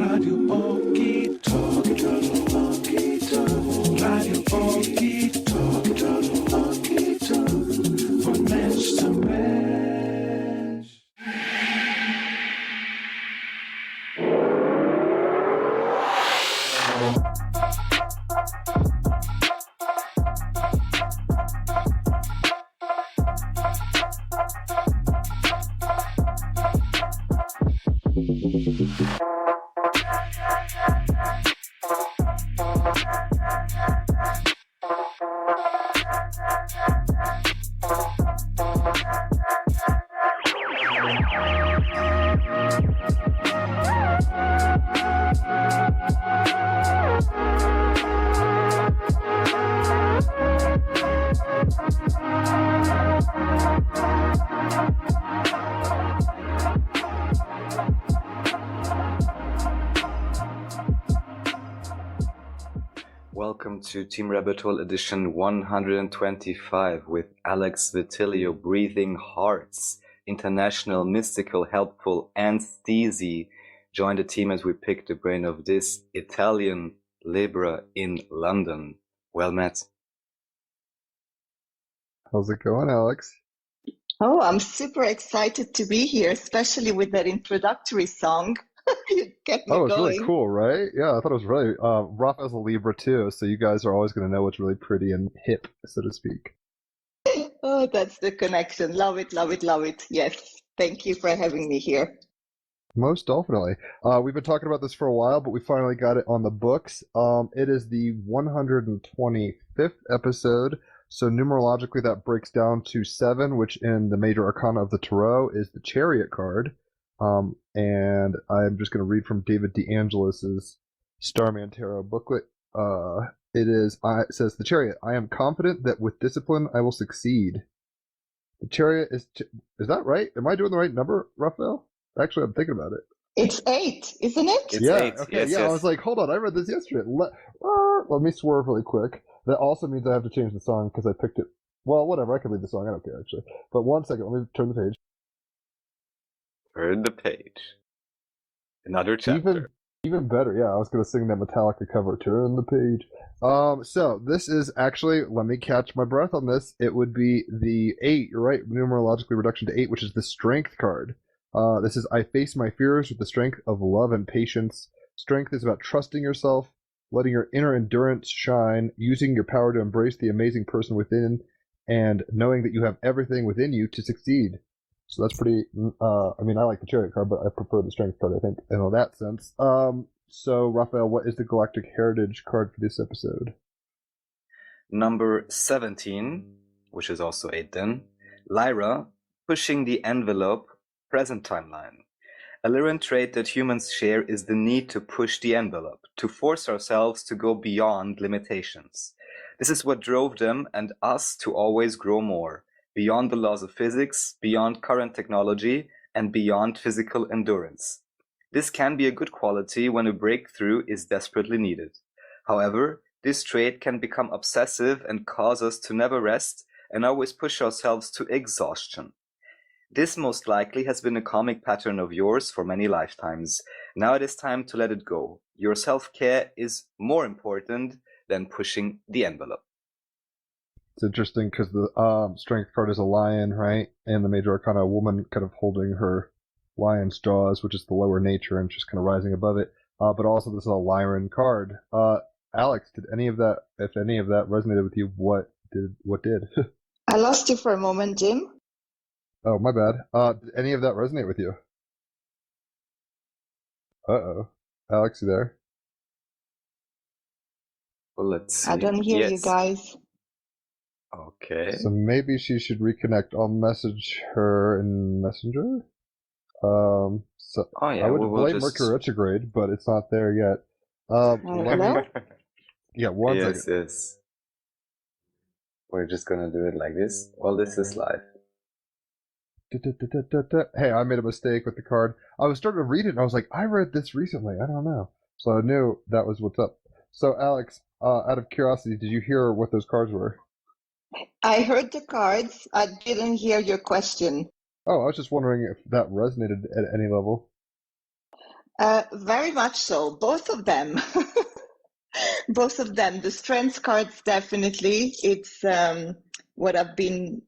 Radio Okitalk, Radio Okitalk, von Mensch zu Mensch. Welcome to Team Rabbit Hole edition 125 with Alex Vitillo, Breathing Hearts, international, mystical, helpful, and steezy. Join the team as we pick the brain of this Italian Libra in London. Well met. How's it going, Alex? Oh, I'm super excited to be here, especially with that introductory song. You kept me Oh, it's going. really cool, right? Yeah, I thought it was really Rafa's a Libra too, so you guys are always going to know what's really pretty and hip, so to speak. Oh, that's the connection. Love it, love it, love it. Yes. Thank you for having me here. Most definitely. We've been talking about this for a while, but we finally got it on the books. It is the 125th episode, so numerologically that breaks down to 7, which in the major arcana of the Tarot is the Chariot card. And I'm just going to read from David DeAngelis's Starman Tarot booklet. It says, the Chariot, I am confident that with discipline I will succeed. The Chariot is that right? Am I doing the right number, Raphael? Actually, I'm thinking about it. It's 8, isn't it? It's Yeah, 8. okay, Yes, yeah, yes. I was like, hold on, I read this yesterday. Let me swerve really quick. That also means I have to change the song because I picked it. Well, whatever, I can leave the song, I don't care, actually. But one second, let me turn the page. Turn the page. Another chapter. Even better, yeah. I was gonna sing that Metallica cover. Turn the page. So this is actually. Let me catch my breath on this. It would be the 8. You're right. Numerologically reduction to 8, which is the Strength card. This is I face my fears with the strength of love and patience. Strength is about trusting yourself, letting your inner endurance shine, using your power to embrace the amazing person within, and knowing that you have everything within you to succeed. So that's pretty, I mean, I like the Chariot card, but I prefer the Strength card, I think, in all that sense. So, Raphael, what is the Galactic Heritage card for this episode? Number 17, which is also 8 then. Lyra, pushing the envelope, present timeline. A Lyran trait that humans share is the need to push the envelope, to force ourselves to go beyond limitations. This is what drove them and us to always grow more. Beyond the laws of physics, beyond current technology, and beyond physical endurance. This can be a good quality when a breakthrough is desperately needed. However, this trait can become obsessive and cause us to never rest and always push ourselves to exhaustion. This most likely has been a comic pattern of yours for many lifetimes. Now it is time to let it go. Your self-care is more important than pushing the envelope. It's interesting because the Strength card is a lion, right? And the Major Arcana, a woman kind of holding her lion's jaws, which is the lower nature, and just kind of rising above it. But also this is a Lyran card. Alex, did any of that, if any of that resonated with you, what did? I lost you for a moment, Jim. Oh, my bad. Did any of that resonate with you? Uh-oh. Alex, you there? Well, let's see. I don't hear you guys. Okay. So maybe she should reconnect. I'll message her in Messenger. So Oh, yeah, I would we'll blame just... Mercury retrograde, but it's not there yet. Let Hello? me... Yeah, one second. Yes. We're just gonna do it like this. Well, this is live. Hey, I made a mistake with the card. I was starting to read it, and I was like, I read this recently. I don't know. So I knew that was what's up. So, Alex, out of curiosity, did you hear what those cards were? I heard the cards. I didn't hear your question. Oh, I was just wondering if that resonated at any level. Very much so. Both of them. Both of them. The strengths cards, definitely. It's what I've been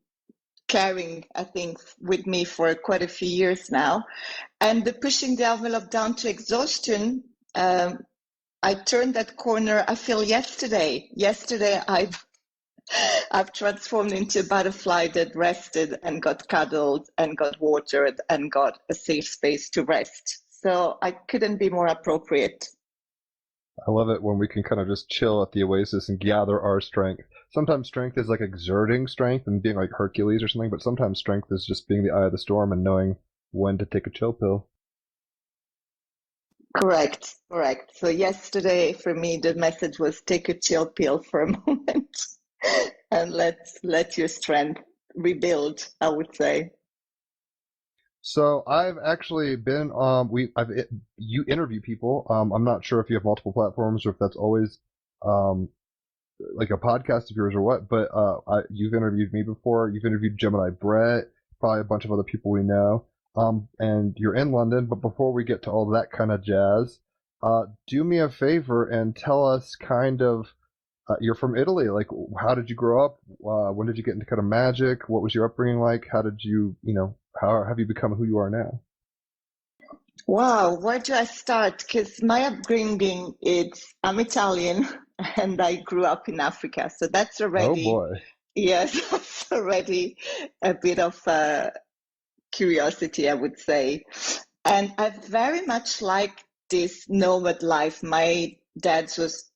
carrying, I think, with me for quite a few years now. And the pushing the envelope down to exhaustion, I turned that corner, I feel yesterday. Yesterday, I've transformed into a butterfly that rested and got cuddled and got watered and got a safe space to rest. So I couldn't be more appropriate. I love it when we can kind of just chill at the oasis and gather our strength. Sometimes strength is like exerting strength and being like Hercules or something, but sometimes strength is just being the eye of the storm and knowing when to take a chill pill. Correct, correct. So yesterday for me, the message was take a chill pill for a moment and let your strength rebuild, I would say. So I've actually been you interview people. I'm not sure if you have multiple platforms or if that's always um like a podcast of yours or what, but you've interviewed me before. You've interviewed Gemini Brett, probably a bunch of other people we know. And you're in London, but before we get to all that kind of jazz, do me a favor and tell us kind of you're from Italy. Like, how did you grow up? When did you get into kind of magic? What was your upbringing like? How did you, how have you become who you are now? Wow, where do I start? Because my upbringing, I'm Italian and I grew up in Africa. So that's Oh already, boy. yes, that's already a bit of curiosity, I would say. And I very much like this nomad life. My dad's was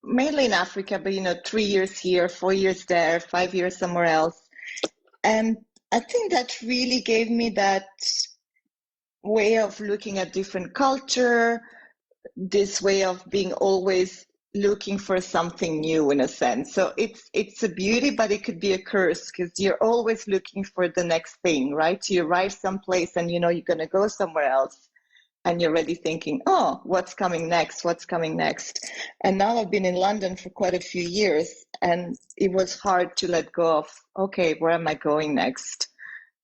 mainly in Africa, but 3 years here, 4 years there, 5 years somewhere else. And I think that really gave me that way of looking at different culture, this way of being always looking for something new in a sense. So it's a beauty, but it could be a curse because you're always looking for the next thing, right? You arrive someplace and you're going to go somewhere else and you're already thinking, oh, what's coming next? What's coming next? And now I've been in London for quite a few years and it was hard to let go of, okay, where am I going next?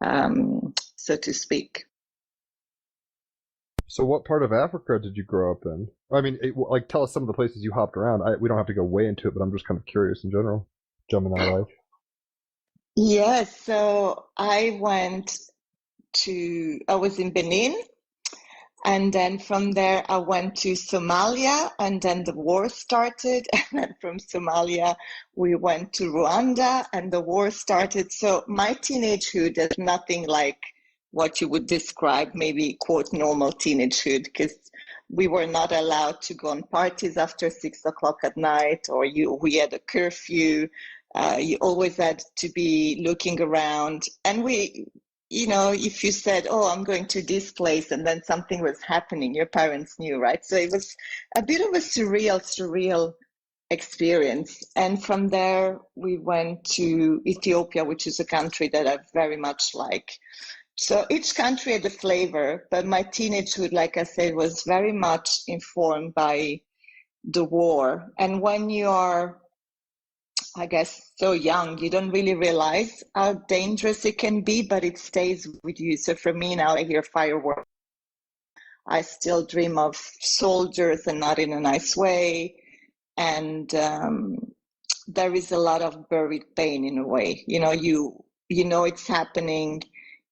So to speak. So what part of Africa did you grow up in? I mean, like tell us some of the places you hopped around. We don't have to go way into it, but I'm just kind of curious in general. Gemini life. Yes, so I was in Benin, and then from there I went to Somalia, and then the war started, and then from Somalia we went to Rwanda, and the war started. So my teenagehood is nothing like what you would describe, maybe quote normal teenagehood, because we were not allowed to go on parties after 6 o'clock at night, or we had a curfew. You always had to be looking around, and if you said, oh, I'm going to this place, and then something was happening, your parents knew, right? So it was a bit of a surreal experience. And from there, we went to Ethiopia, which is a country that I very much like. So each country had a flavor, but my teenagehood, like I said, was very much informed by the war. And when you are, I guess, so young, you don't really realize how dangerous it can be, but it stays with you. So for me now, I hear fireworks. I still dream of soldiers and not in a nice way. And there is a lot of buried pain in a way. You know it's happening.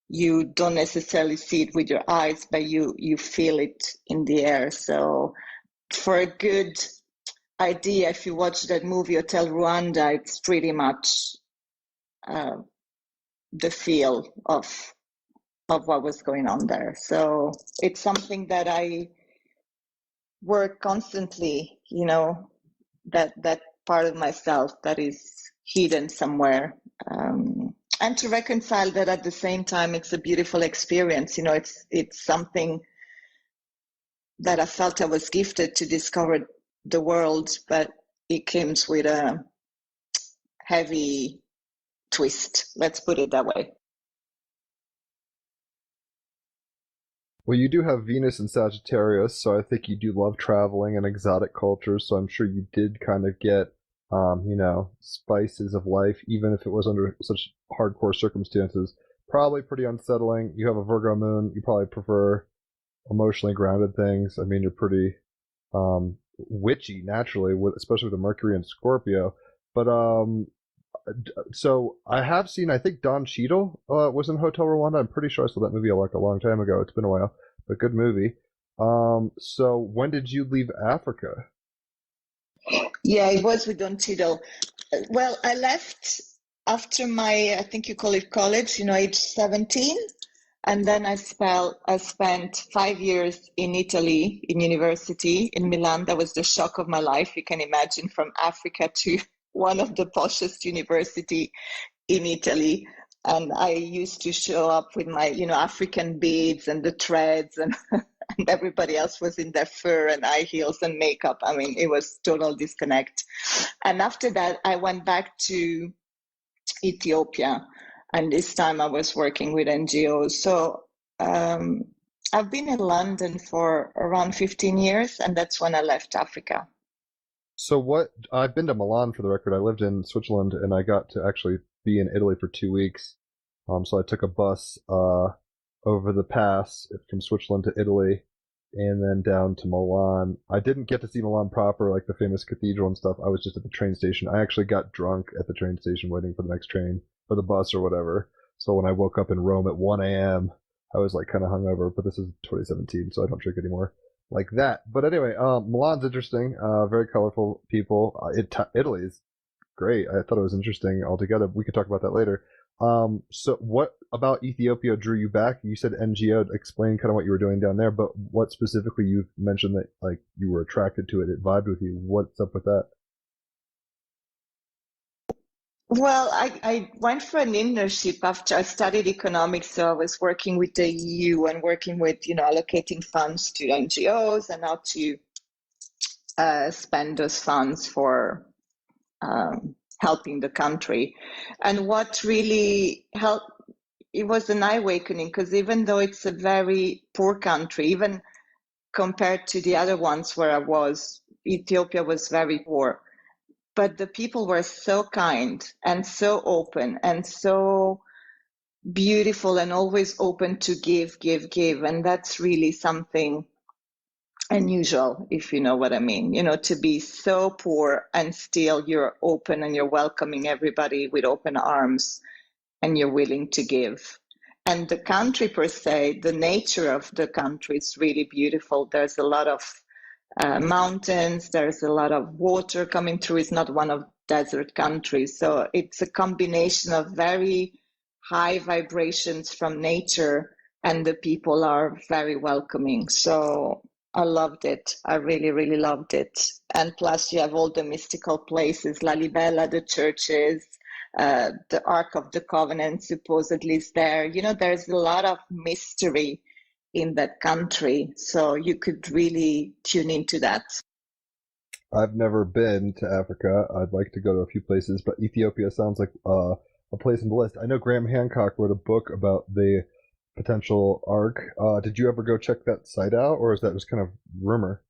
You don't necessarily see it with your eyes, but you feel it in the air. So for a good idea, if you watch that movie Hotel Rwanda, it's pretty much the feel of what was going on there. So it's something that I work constantly, that part of myself that is hidden somewhere. And to reconcile that at the same time, it's a beautiful experience. It's something that I felt I was gifted to discover the world, but it comes with a heavy twist. Let's put it that way. Well, you do have Venus in Sagittarius, so I think you do love traveling and exotic cultures, so I'm sure you did kind of get, spices of life, even if it was under such hardcore circumstances. Probably pretty unsettling. You have a Virgo moon. You probably prefer emotionally grounded things. I mean, you're pretty witchy naturally, especially with the Mercury and Scorpio. But so I have seen. I think Don Cheadle was in Hotel Rwanda. I'm pretty sure I saw that movie like a long time ago. It's been a while, but good movie. So when did you leave Africa? Yeah, it was with Don Cheadle. Well, I left after my, I think you call it college, age 17. And then I spent 5 years in Italy, in university in Milan. That was the shock of my life. You can imagine, from Africa to one of the poshest university in Italy. And I used to show up with my, African beads and the threads, and, and everybody else was in their fur and high heels and makeup. I mean, it was total disconnect. And after that, I went back to Ethiopia. And this time I was working with NGOs. So I've been in London for around 15 years, and that's when I left Africa. So what? I've been to Milan, for the record. I lived in Switzerland, and I got to actually be in Italy for 2 weeks. So I took a bus over the pass from Switzerland to Italy, and then down to Milan. I didn't get to see Milan proper, like the famous cathedral and stuff. I was just at the train station. I actually got drunk at the train station waiting for the next train, or the bus or whatever. So when I woke up in Rome at 1 a.m., I was like kind of hungover, but this is 2017, so I don't drink anymore like that. But anyway, Milan's interesting. Very colorful people. Italy is great. I thought it was interesting altogether. We could talk about that later. So what about Ethiopia drew you back? You said NGO. Explain kind of what you were doing down there, but what specifically you mentioned that like you were attracted to it, it vibed with you. What's up with that? Well, I went for an internship after I studied economics, so I was working with the EU and working with, allocating funds to NGOs and how to spend those funds for helping the country. And what really helped, it was an eye awakening, because even though it's a very poor country, even compared to the other ones where I was, Ethiopia was very poor. But the people were so kind and so open and so beautiful and always open to give, give, give. And that's really something unusual, if you know what I mean. To be so poor and still you're open and you're welcoming everybody with open arms and you're willing to give. And the country per se, the nature of the country is really beautiful. There's a lot of mountains, there's a lot of water coming through. It's not one of desert countries. So it's a combination of very high vibrations from nature, and the people are very welcoming. So I loved it. I really, really loved it. And plus you have all the mystical places, Lalibela, the churches, the Ark of the Covenant supposedly is there. There's a lot of mystery in that country, so you could really tune into that. I've never been to Africa. I'd like to go to a few places, but Ethiopia sounds like a place in the list. I know Graham Hancock wrote a book about the potential Ark. Did you ever go check that site out, or is that just kind of rumor?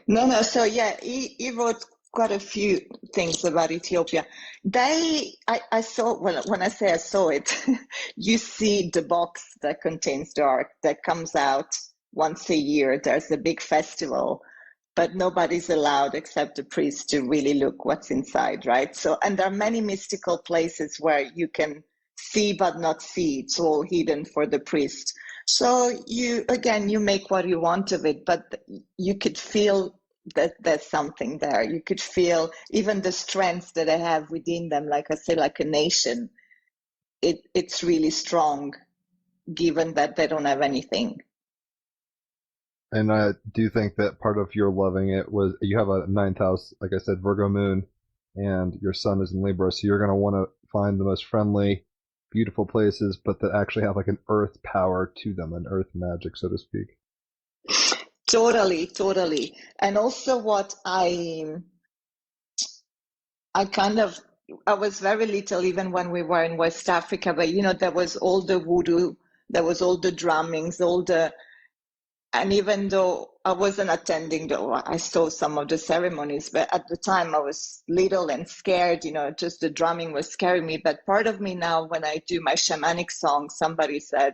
No. So yeah, he wrote quite a few things about Ethiopia. I saw, well, when I say I saw it, you see the box that contains the Ark that comes out once a year. There's a big festival, but nobody's allowed except the priest to really look what's inside, right? So, and there are many mystical places where you can see but not see. It's all hidden for the priest. So you make what you want of it, but you could feel that there's something there. You could feel even the strength that they have within them, like I say, like a nation. It's really strong, given that they don't have anything. And I do think that part of your loving it was you have a ninth house, like I said, Virgo moon, and your sun is in Libra, so you're going to want to find the most friendly, beautiful places, but that actually have like an earth power to them, an earth magic, so to speak. Totally. And also what I was very little even when we were in West Africa, but there was all the voodoo, there was all the drummings, and even though I wasn't attending, though I saw some of the ceremonies, but at the time I was little and scared, just the drumming was scaring me. But part of me now, when I do my shamanic song, somebody said,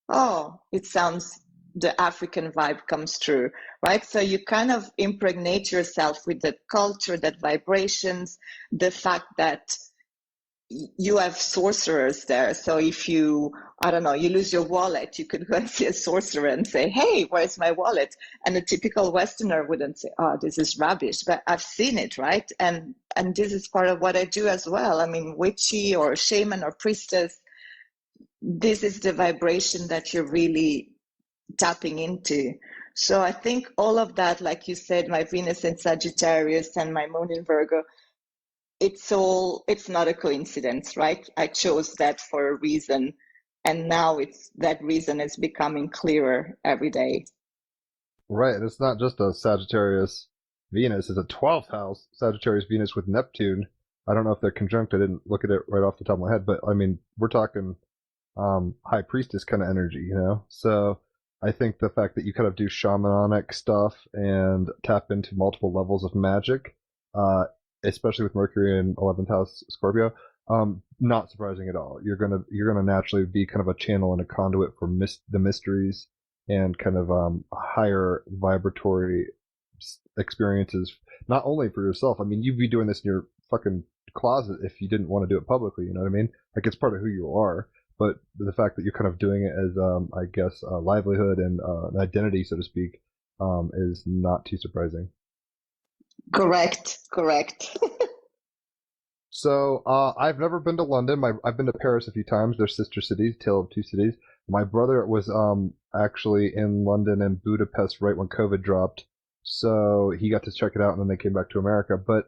"Oh, it sounds the African vibe comes through, right? So you kind of impregnate yourself with the culture, that vibrations, the fact that you have sorcerers there. So if you, I don't know, you lose your wallet, you could go and see a sorcerer and say, hey, where's my wallet? And a typical Westerner wouldn't say, oh, this is rubbish, but I've seen it, right? And this is part of what I do as well. I mean, witchy or shaman or priestess, this is the vibration that you're really tapping into. So I think all of that, like you said, my Venus in Sagittarius and my moon in Virgo, it's not a coincidence, right? I chose that for a reason, and now that reason is becoming clearer every day. Right, and it's not just a Sagittarius Venus, it's a 12th house Sagittarius Venus with Neptune. I don't know if they're conjunct, I didn't look at it right off the top of my head, but I mean, we're talking high priestess kind of energy, you know? So I think the fact that you kind of do shamanic stuff and tap into multiple levels of magic, especially with Mercury in 11th house Scorpio, not surprising at all. You're gonna naturally be kind of a channel and a conduit for the mysteries and kind of higher vibratory experiences, not only for yourself. I mean, you'd be doing this in your fucking closet if you didn't want to do it publicly. You know what I mean? Like, it's part of who you are. But the fact that you're kind of doing it as, I guess, a livelihood and an identity, so to speak, is not too surprising. Correct. So I've never been to London. I've been to Paris a few times. They're sister cities, tale of two cities. My brother was actually in London and Budapest right when COVID dropped, so he got to check it out, and then they came back to America. But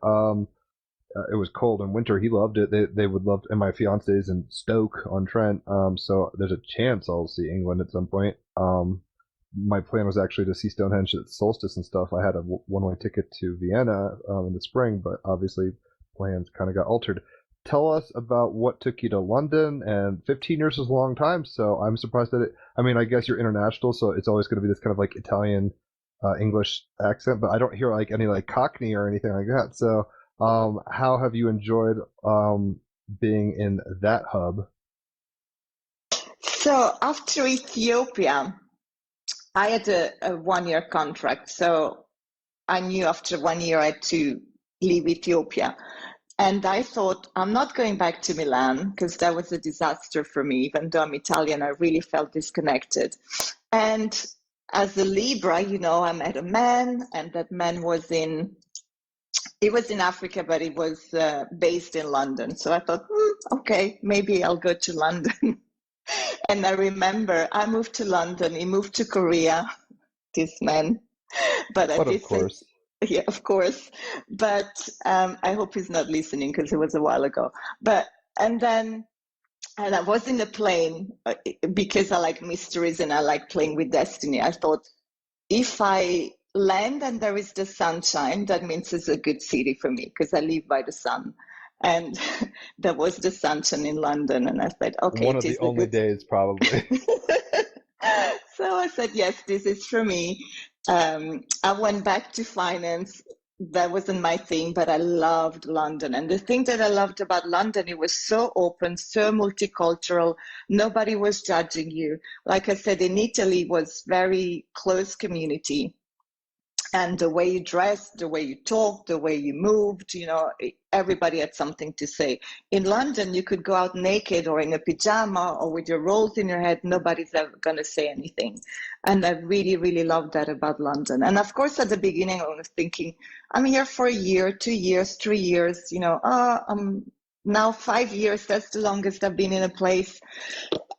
it was cold in winter. He loved it. They would love. And my fiance's in Stoke-on-Trent, so there's a chance I'll see England at some point. My plan was actually to see Stonehenge at solstice and stuff. I had a one-way ticket to Vienna in the spring, but obviously plans kind of got altered. Tell us about what took you to London, and 15 years is a long time, so I'm surprised that I mean, I guess you're international, so it's always going to be this kind of like Italian, English accent, but I don't hear like any like Cockney or anything like that. So, how have you enjoyed, being in that hub? So after Ethiopia, I had a 1-year contract. So I knew after 1 year I had to leave Ethiopia. And I thought, I'm not going back to Milan because that was a disaster for me. Even though I'm Italian, I really felt disconnected. And as a Libra, I met a man, and that man was in Africa, but it was based in London. So I thought, okay, maybe I'll go to London. And I remember I moved to London, he moved to Korea, this man. But Of course. Yeah, of course. But I hope he's not listening because it was a while ago. And I was in a plane because I like mysteries and I like playing with destiny. I thought, if I land and there is the sunshine, that means it's a good city for me because I live by the sun. And there was the sunshine in London, and I said, okay, One of the only days, probably. So I said, yes, this is for me. I went back to finance. That wasn't my thing, but I loved London. And the thing that I loved about London, it was so open, so multicultural. Nobody was judging you. Like I said, in Italy was very close community. And the way you dressed, the way you talked, the way you moved, everybody had something to say. In London, you could go out naked or in a pajama or with your rolls in your head. Nobody's ever going to say anything. And I really, really loved that about London. And of course, at the beginning, I was thinking, I'm here for a year, 2 years, 3 years, I'm now 5 years. That's the longest I've been in a place.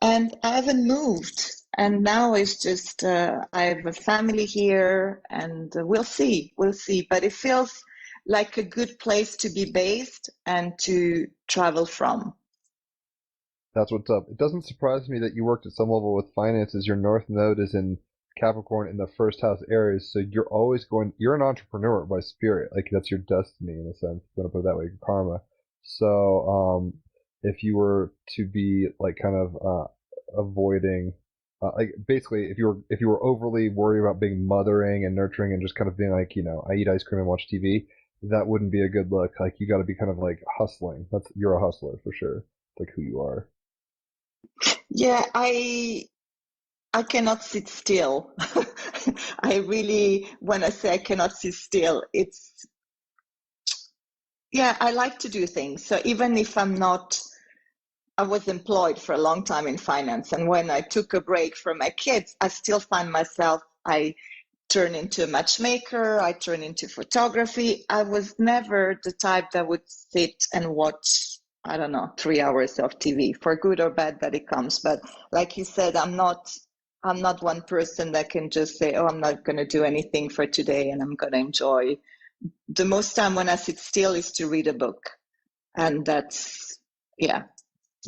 And I haven't moved. And now it's just, I have a family here, and we'll see. But it feels like a good place to be based and to travel from. That's what's up. It doesn't surprise me that you worked at some level with finances. Your North Node is in Capricorn in the first house Aries, so you're an entrepreneur by spirit. Like, that's your destiny in a sense. I'm going to put it that way, your karma. So, if you were to be like kind of, avoiding, like basically if you were overly worried about being mothering and nurturing and just kind of being like, I eat ice cream and watch TV, that wouldn't be a good look. Like, you got to be kind of like hustling. You're a hustler for sure. It's like who you are. Yeah, I cannot sit still. I really, when I say I cannot sit still, it's, yeah, I like to do things. So even if I'm not, I was employed for a long time in finance. And when I took a break from my kids, I still find myself, I turn into a matchmaker, I turn into photography. I was never the type that would sit and watch, I don't know, 3 hours of TV, for good or bad that it comes. But like you said, I'm not one person that can just say, oh, I'm not going to do anything for today and I'm going to enjoy. The most time when I sit still is to read a book. And that's, yeah,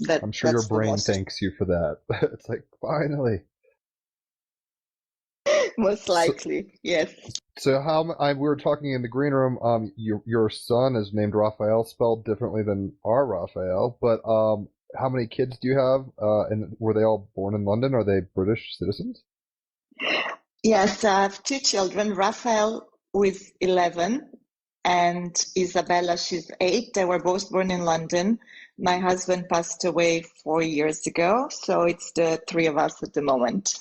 I'm sure your that's the brain most, thanks you for that. It's like, finally. most So, likely, yes. so we were talking in the green room. Your son is named Raphael, spelled differently than our Raphael. But how many kids do you have? And were they all born in London? Are they British citizens? Yes, I have two children, Raphael, who is 11, and Isabella, she's 8. They were both born in London. My husband passed away 4 years ago, so it's the three of us at the moment.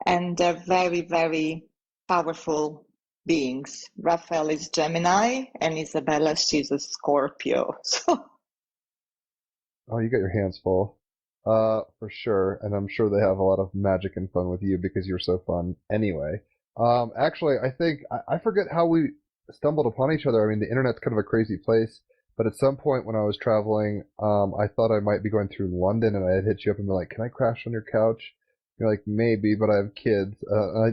And they're very, very powerful beings. Raphael is Gemini, and Isabella, she's a Scorpio. So, Oh, you got your hands full. For sure. And I'm sure they have a lot of magic and fun with you because you're so fun anyway. Actually, I think, I forget how we stumbled upon each other. I mean, the internet's kind of a crazy place, but at some point when I was traveling, I thought I might be going through London and I had hit you up and be like, can I crash on your couch? You're like, maybe, but I have kids.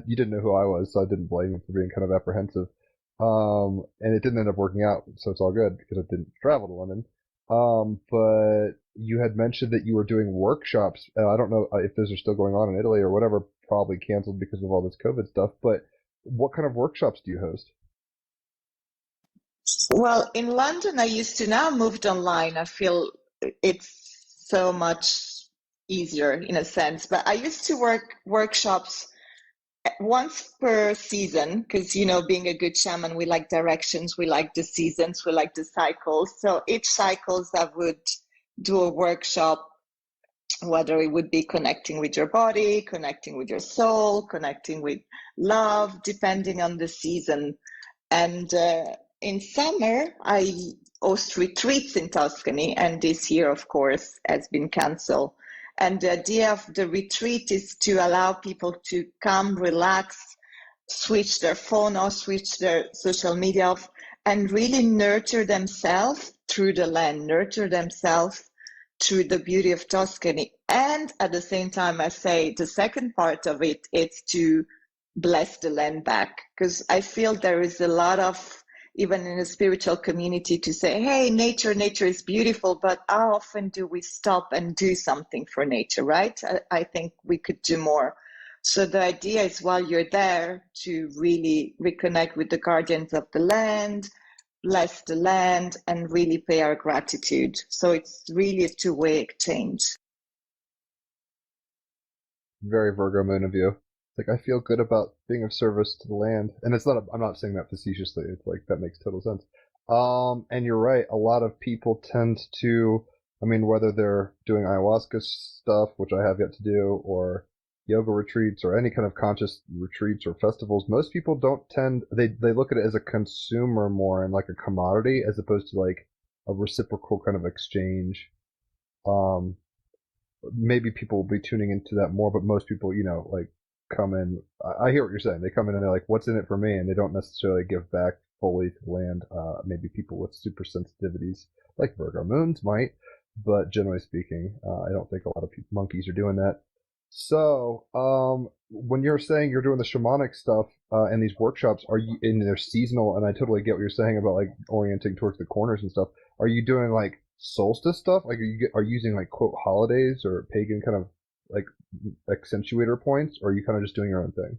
You didn't know who I was, so I didn't blame you for being kind of apprehensive. And it didn't end up working out, so it's all good because I didn't travel to London. But you had mentioned that you were doing workshops. I don't know if those are still going on in Italy or whatever, probably canceled because of all this COVID stuff, but what kind of workshops do you host? well, in London, I used to, now moved online. I feel it's so much easier in a sense, but I used to work workshops once per season because, you know, being a good shaman, we like directions, we like the seasons, we like the cycles. So each cycles I would do a workshop, whether it would be connecting with your body, connecting with your soul, connecting with love, depending on the season. And in summer, I host retreats in Tuscany, and this year, of course, has been cancelled. And the idea of the retreat is to allow people to come, relax, switch their phone off, switch their social media off, and really nurture themselves through the land, nurture themselves through the beauty of Tuscany. And at the same time, I say the second part of it is to bless the land back, because I feel there is a lot of, even in a spiritual community, to say, hey, nature is beautiful, but how often do we stop and do something for nature, right? I think we could do more. So the idea is, while you're there, to really reconnect with the guardians of the land, bless the land, and really pay our gratitude. So it's really a two-way exchange. Very Virgo moon of you. It's like, I feel good about being of service to the land. And it's not, I'm not saying that facetiously. It's like, that makes total sense. And you're right. A lot of people tend to, I mean, whether they're doing ayahuasca stuff, which I have yet to do, or yoga retreats or any kind of conscious retreats or festivals, most people don't tend, they look at it as a consumer more and like a commodity as opposed to like a reciprocal kind of exchange. Um, Maybe people will be tuning into that more, but most people, you know, like come in. I hear what you're saying. They come in and they're like, "What's in it for me?" And they don't necessarily give back fully to the land. Maybe people with super sensitivities, like Virgo moons, might, but generally speaking, I don't think a lot of monkeys are doing that. So, when you're saying you're doing the shamanic stuff and these workshops, are you and they're seasonal? And I totally get what you're saying about like orienting towards the corners and stuff. Are you doing like solstice stuff? Like, are you using like quote holidays or pagan kind of like accentuator points, or are you kind of just doing your own thing?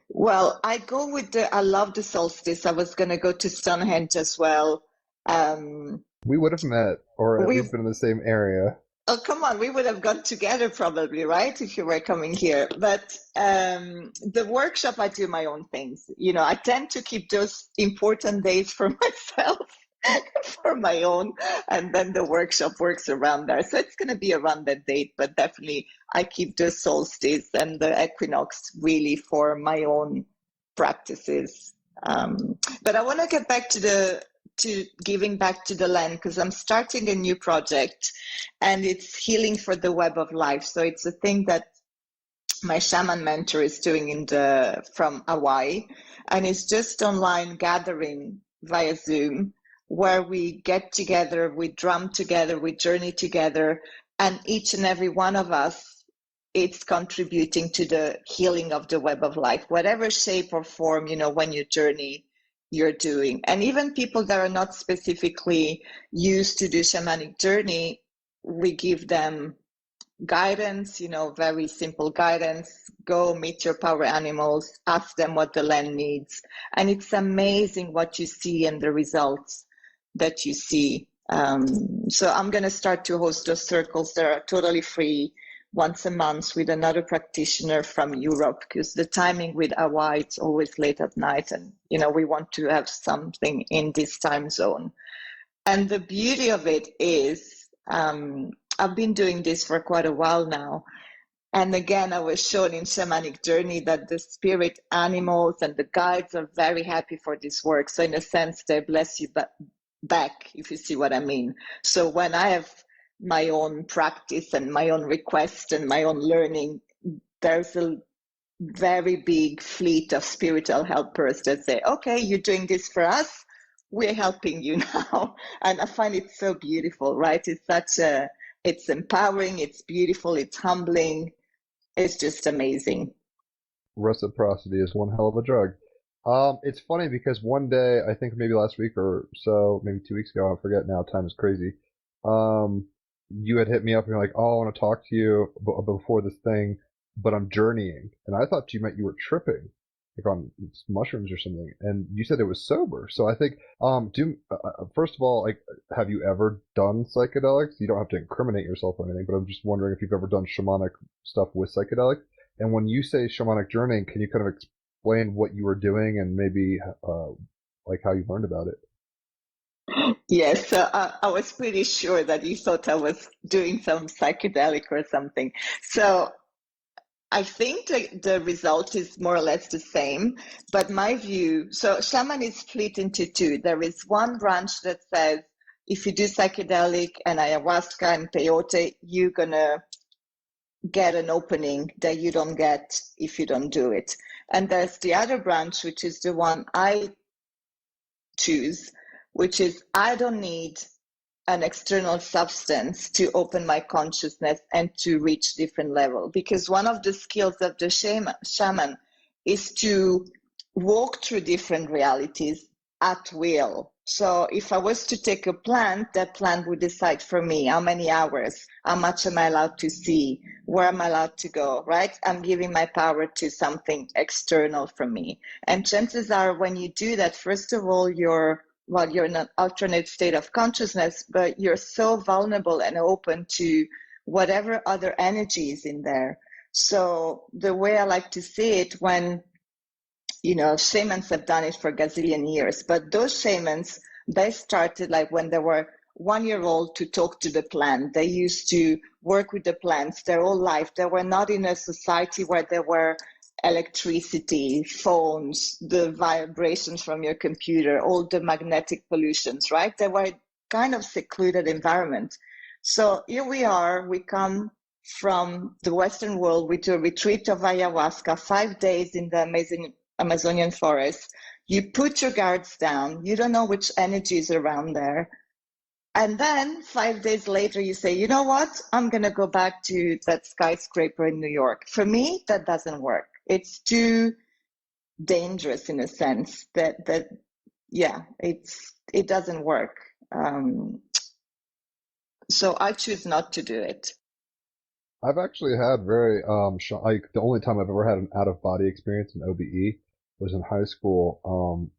Well, I go with I love the solstice. I was going to go to Stonehenge as well. Um, We would have met, or at we least been in the same area. Oh, come on, we would have got together probably, right? If you were coming here. But the workshop, I do my own things. You know, I tend to keep those important days for myself. for my own, and then the workshop works around that. So it's going to be around that date, but definitely I keep the solstice and the equinox really for my own practices. But I want to get back to giving back to the land, because I'm starting a new project, and it's healing for the web of life. So it's a thing that my shaman mentor is doing from Hawaii, and it's just online gathering via Zoom, where we get together, we drum together, we journey together, and each and every one of us, it's contributing to the healing of the web of life, whatever shape or form, when you journey, you're doing. And even people that are not specifically used to do shamanic journey, we give them guidance, very simple guidance. Go meet your power animals, ask them what the land needs. And it's amazing what you see and the results that you see. So I'm going to start to host those circles that are totally free once a month with another practitioner from Europe, because the timing with Hawaii, it's always late at night, and we want to have something in this time zone. And the beauty of it is, I've been doing this for quite a while now. And again, I was shown in Shamanic Journey that the spirit animals and the guides are very happy for this work. So in a sense, they bless you back, if you see what I mean. So when I have my own practice and my own request and my own learning, there's a very big fleet of spiritual helpers that say, okay, you're doing this for us, we're helping you now. And I find it so beautiful, right? It's empowering, it's beautiful, it's humbling, it's just amazing. Reciprocity is one hell of a drug. It's funny because one day, I think maybe last week or so, maybe 2 weeks ago, I forget now, time is crazy. You had hit me up and you're like, oh, I want to talk to you before this thing, but I'm journeying. And I thought you meant you were tripping, like on mushrooms or something. And you said it was sober. So I think, first of all, like, have you ever done psychedelics? You don't have to incriminate yourself or anything, but I'm just wondering if you've ever done shamanic stuff with psychedelics. And when you say shamanic journeying, can you kind of explain what you were doing and maybe like how you learned about it? Yes, so I was pretty sure that you thought I was doing some psychedelic or something. So I think the result is more or less the same, but my view, so shaman is split into two. There is one branch that says if you do psychedelic and ayahuasca and peyote, you're gonna get an opening that you don't get if you don't do it. And there's the other branch, which is the one I choose, which is I don't need an external substance to open my consciousness and to reach different level. Because one of the skills of the shaman is to walk through different realities at will. So if I was to take a plant, that plant would decide for me how many hours, how much am I allowed to see, where am I allowed to go, right? I'm giving my power to something external from me. And chances are when you do that, first of all, you're in an alternate state of consciousness, but you're so vulnerable and open to whatever other energy is in there. So the way I like to see it, when shamans have done it for gazillion years, but those shamans, they started like when they were 1 year old to talk to the plant. They used to work with the plants their whole life. They were not in a society where there were electricity, phones, the vibrations from your computer, all the magnetic pollutions, right? They were kind of secluded environment. So here we are, we come from the Western world. We do a retreat of ayahuasca, 5 days in the amazing Amazonian forest. You put your guards down. You don't know which energy is around there. And then 5 days later, you say, you know what? I'm going to go back to that skyscraper in New York. For me, that doesn't work. It's too dangerous in a sense that it doesn't work. So I choose not to do it. I've actually had very like the only time I've ever had an out of body experience in OBE was in high school,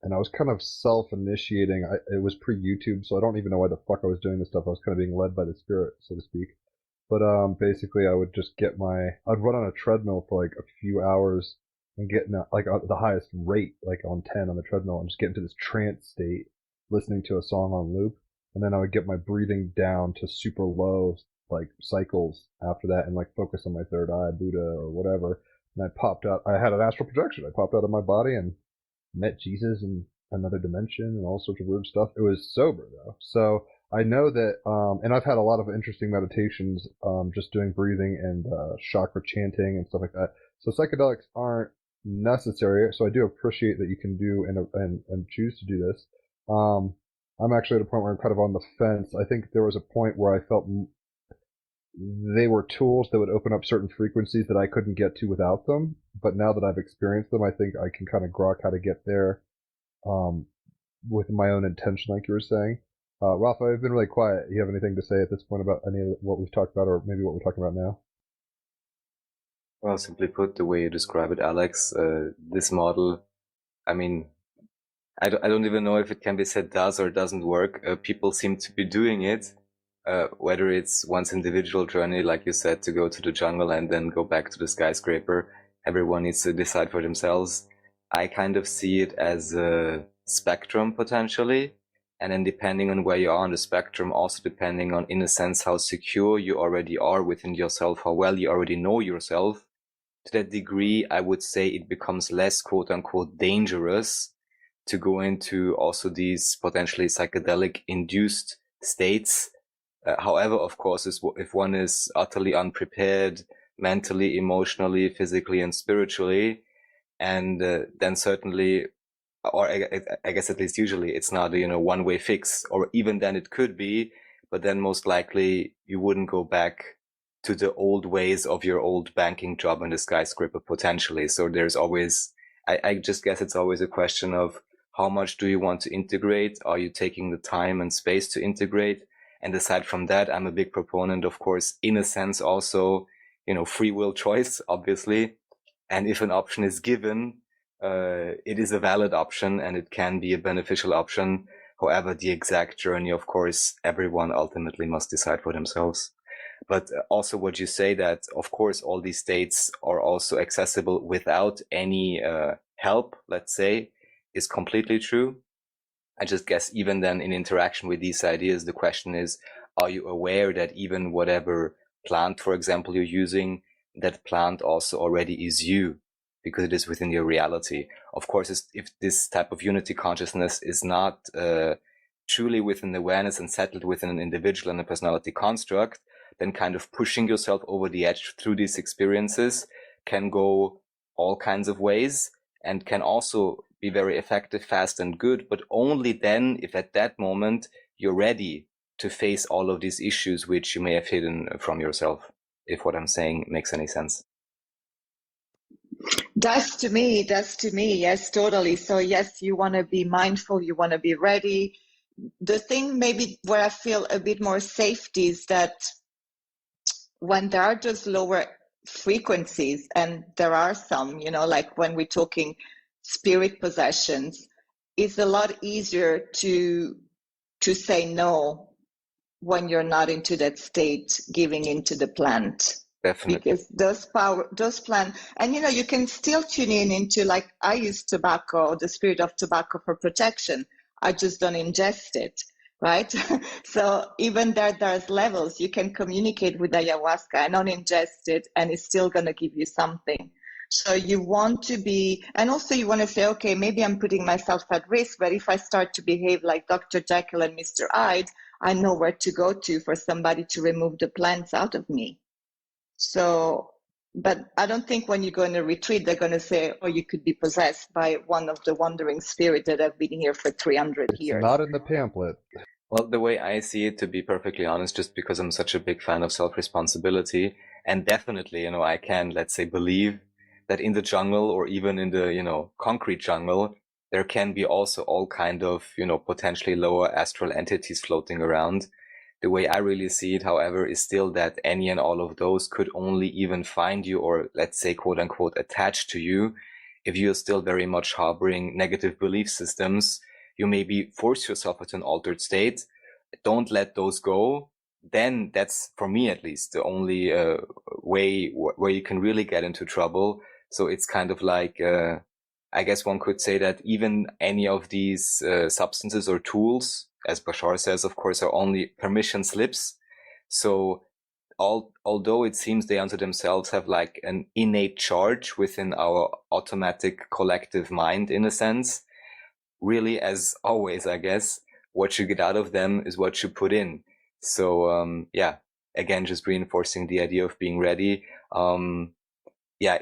and I was kind of self-initiating. It was pre-YouTube, so I don't even know why the fuck I was doing this stuff. I was kind of being led by the spirit, so to speak. But basically, I would just I'd run on a treadmill for like a few hours and get in like the highest rate, like on 10 on the treadmill, and just get into this trance state listening to a song on loop, and then I would get my breathing down to super low, like cycles after that, and like focus on my third eye, Buddha or whatever. And I popped out. I had an astral projection. I popped out of my body and met Jesus in another dimension and all sorts of weird stuff. It was sober though, so I know that. And I've had a lot of interesting meditations, just doing breathing and chakra chanting and stuff like that. So psychedelics aren't necessary. So I do appreciate that you can do and choose to do this. I'm actually at a point where I'm kind of on the fence. I think there was a point where I felt they were tools that would open up certain frequencies that I couldn't get to without them. But now that I've experienced them, I think I can kind of grok how to get there, with my own intention, like you were saying. Ralph, I've been really quiet. You have anything to say at this point about any of what we've talked about, or maybe what we're talking about now? Well, simply put, the way you describe it, Alex, this model, I mean, I don't even know if it can be said does or doesn't work. People seem to be doing it, whether it's one's individual journey, like you said, to go to the jungle and then go back to the skyscraper. Everyone needs to decide for themselves. I kind of see it as a spectrum potentially. And then depending on where you are on the spectrum, also depending on, in a sense, how secure you already are within yourself, how well you already know yourself, to that degree, I would say it becomes less quote unquote dangerous to go into also these potentially psychedelic induced states. However, of course, if one is utterly unprepared mentally, emotionally, physically, and spiritually, and then certainly, or I guess at least usually, it's not a one-way fix, or even then it could be, but then most likely you wouldn't go back to the old ways of your old banking job in the skyscraper potentially. So there's always, I just guess it's always a question of how much do you want to integrate? Are you taking the time and space to integrate? And aside from that, I'm a big proponent, of course, in a sense also, free will choice, obviously. And if an option is given, it is a valid option and it can be a beneficial option. However, the exact journey, of course, everyone ultimately must decide for themselves. But also what you say that, of course, all these states are also accessible without any help, let's say, is completely true. I just guess even then in interaction with these ideas, the question is, are you aware that even whatever plant, for example, you're using, that plant also already is you, because it is within your reality. Of course, if this type of unity consciousness is not truly within awareness and settled within an individual and a personality construct, then kind of pushing yourself over the edge through these experiences can go all kinds of ways and can also be very effective, fast, and good, but only then if at that moment you're ready to face all of these issues which you may have hidden from yourself, if what I'm saying makes any sense. Does to me, yes, totally. So yes, you want to be mindful, you want to be ready. The thing maybe where I feel a bit more safety is that when there are just lower frequencies, and there are some, like when we're talking spirit possessions, it's a lot easier to say no when you're not into that state, giving into the plant. Definitely. Because those plant, and you can still tune into, like I use tobacco, the spirit of tobacco, for protection. I just don't ingest it, right? So even there's levels. You can communicate with ayahuasca and not ingest it, and it's still going to give you something. So you want to be, and also you want to say, okay, maybe I'm putting myself at risk, but if I start to behave like Dr. Jekyll and Mr. Hyde, I know where to go to for somebody to remove the plants out of me. So, but I don't think when you go in a retreat, they're going to say, oh, you could be possessed by one of the wandering spirits that have been here for 300 years. It's not in the pamphlet. Well, the way I see it, to be perfectly honest, just because I'm such a big fan of self-responsibility, and definitely, I can, let's say, believe that in the jungle, or even in the, concrete jungle, there can be also all kind of, potentially lower astral entities floating around. The way I really see it, however, is still that any and all of those could only even find you, or let's say, quote unquote, attached to you, if you're still very much harboring negative belief systems. You maybe force yourself into an altered state. Don't let those go. Then that's, for me at least, the only way where you can really get into trouble. So it's kind of like I guess one could say that even any of these substances or tools, as Bashar says, of course, are only permission slips. So although it seems they unto themselves have like an innate charge within our automatic collective mind, in a sense, really, as always, I guess, what you get out of them is what you put in. So yeah, again, just reinforcing the idea of being ready. Yeah,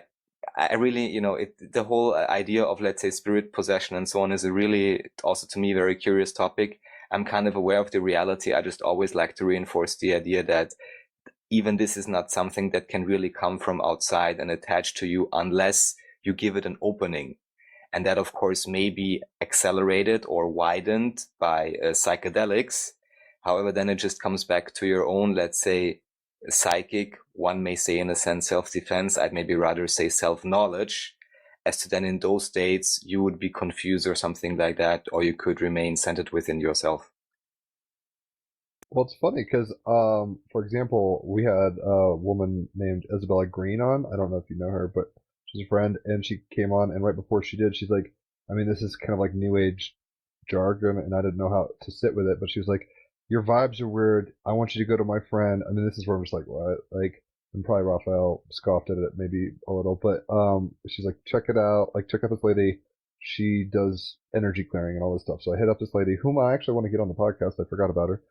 I really, the whole idea of, let's say, spirit possession and so on is a really, also to me, very curious topic. I'm kind of aware of the reality. I just always like to reinforce the idea that even this is not something that can really come from outside and attach to you unless you give it an opening. And that, of course, may be accelerated or widened by psychedelics. However, then it just comes back to your own, let's say, psychic, one may say in a sense self-defense, I'd maybe rather say self-knowledge, as to then in those states you would be confused or something like that, or you could remain centered within yourself. Well, it's funny because, for example, we had a woman named Isabella Green on. I don't know if you know her, but she's a friend, and she came on, and right before she did, she's like, I mean, this is kind of like new age jargon, and I didn't know how to sit with it, but she was like, your vibes are weird. I want you to go to my friend. I mean, this is where I'm just like, what? Like, and probably Raphael scoffed at it maybe a little, but she's like, check it out. Like, check out this lady. She does energy clearing and all this stuff. So I hit up this lady, whom I actually want to get on the podcast. I forgot about her.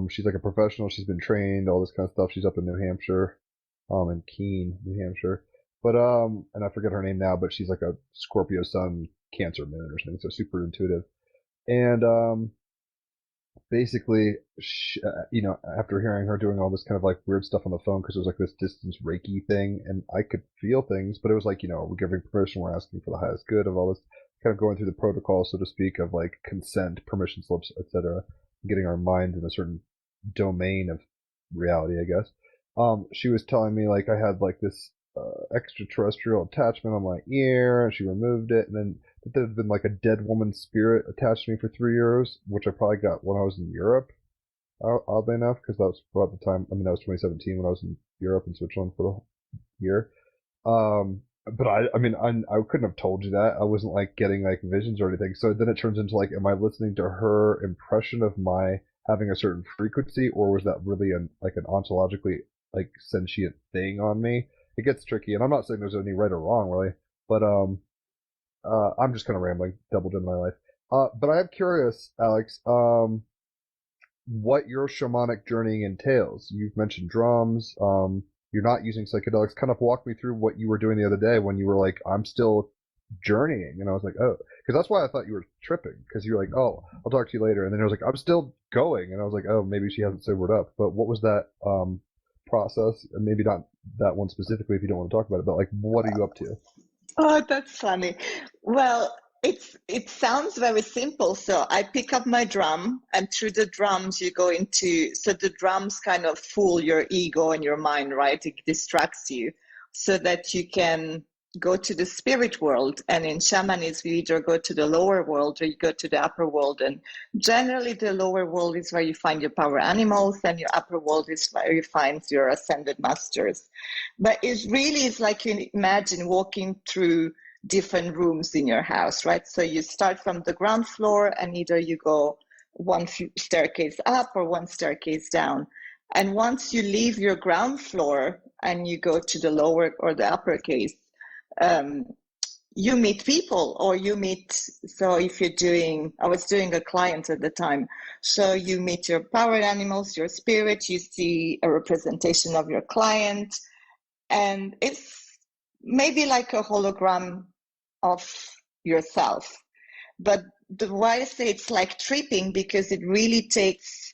She's like a professional. She's been trained, all this kind of stuff. She's up in New Hampshire, in Keene, New Hampshire. But, and I forget her name now, but she's like a Scorpio sun, Cancer moon or something. So super intuitive. And, basically, after hearing her doing all this kind of like weird stuff on the phone, because it was like this distance Reiki thing, and I could feel things, but it was like, we're giving permission, we're asking for the highest good of all this, kind of going through the protocol, so to speak, of like consent, permission slips, etc., getting our mind in a certain domain of reality, I guess. She was telling me like I had like this extraterrestrial attachment on my ear, and she removed it, and then there had been like a dead woman's spirit attached to me for 3 years, which I probably got when I was in Europe, oddly enough, because that was about the time, that was 2017 when I was in Europe and Switzerland for the whole year. But I couldn't have told you that. I wasn't like getting like visions or anything. So then it turns into like, am I listening to her impression of my having a certain frequency, or was that really an ontologically like sentient thing on me? It gets tricky, and I'm not saying there's any right or wrong really, but I'm just kind of rambling, doubled in my life. But I'm curious, Alex, what your shamanic journey entails. You've mentioned drums. You're not using psychedelics. Kind of walk me through what you were doing the other day when you were like, I'm still journeying. And I was like, oh, because that's why I thought you were tripping, because you were like, oh, I'll talk to you later. And then I was like, I'm still going. And I was like, oh, maybe she hasn't sobered up. But what was that process? And maybe not that one specifically if you don't want to talk about it, but like, what are you up to? Oh, that's funny. Well, it sounds very simple. So I pick up my drum, and through the drums you go into, so the drums kind of fool your ego and your mind, right? It distracts you so that you can go to the spirit world. And in shamanism, you either go to the lower world or you go to the upper world. And generally the lower world is where you find your power animals, and your upper world is where you find your ascended masters. But it really is like, you imagine walking through different rooms in your house, right? So you start from the ground floor, and either you go one staircase up or one staircase down. And once you leave your ground floor and you go to the lower or the upper case, you meet people, or you meet, so if you're doing, I was doing a client at the time, so you meet your power animals, your spirit, you see a representation of your client, and it's maybe like a hologram of yourself. But why I say it's like tripping, because it really takes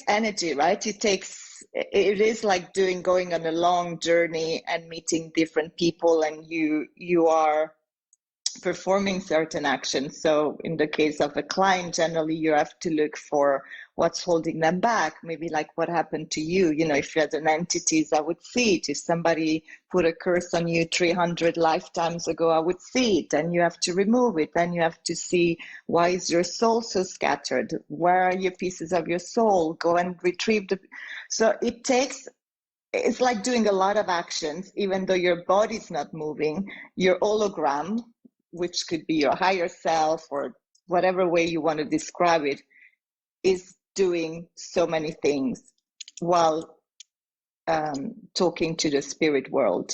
energy, right? It is like going on a long journey and meeting different people, and you are performing certain actions. So in the case of a client, generally you have to look for what's holding them back. Maybe like what happened to you. If you had an entities, I would see it. If somebody put a curse on you 300 lifetimes ago, I would see it. And you have to remove it. Then you have to see, why is your soul so scattered? Where are your pieces of your soul? Go and retrieve the. So it takes it's like doing a lot of actions, even though your body's not moving. Your hologram, which could be your higher self or whatever way you want to describe it, is doing so many things while talking to the spirit world.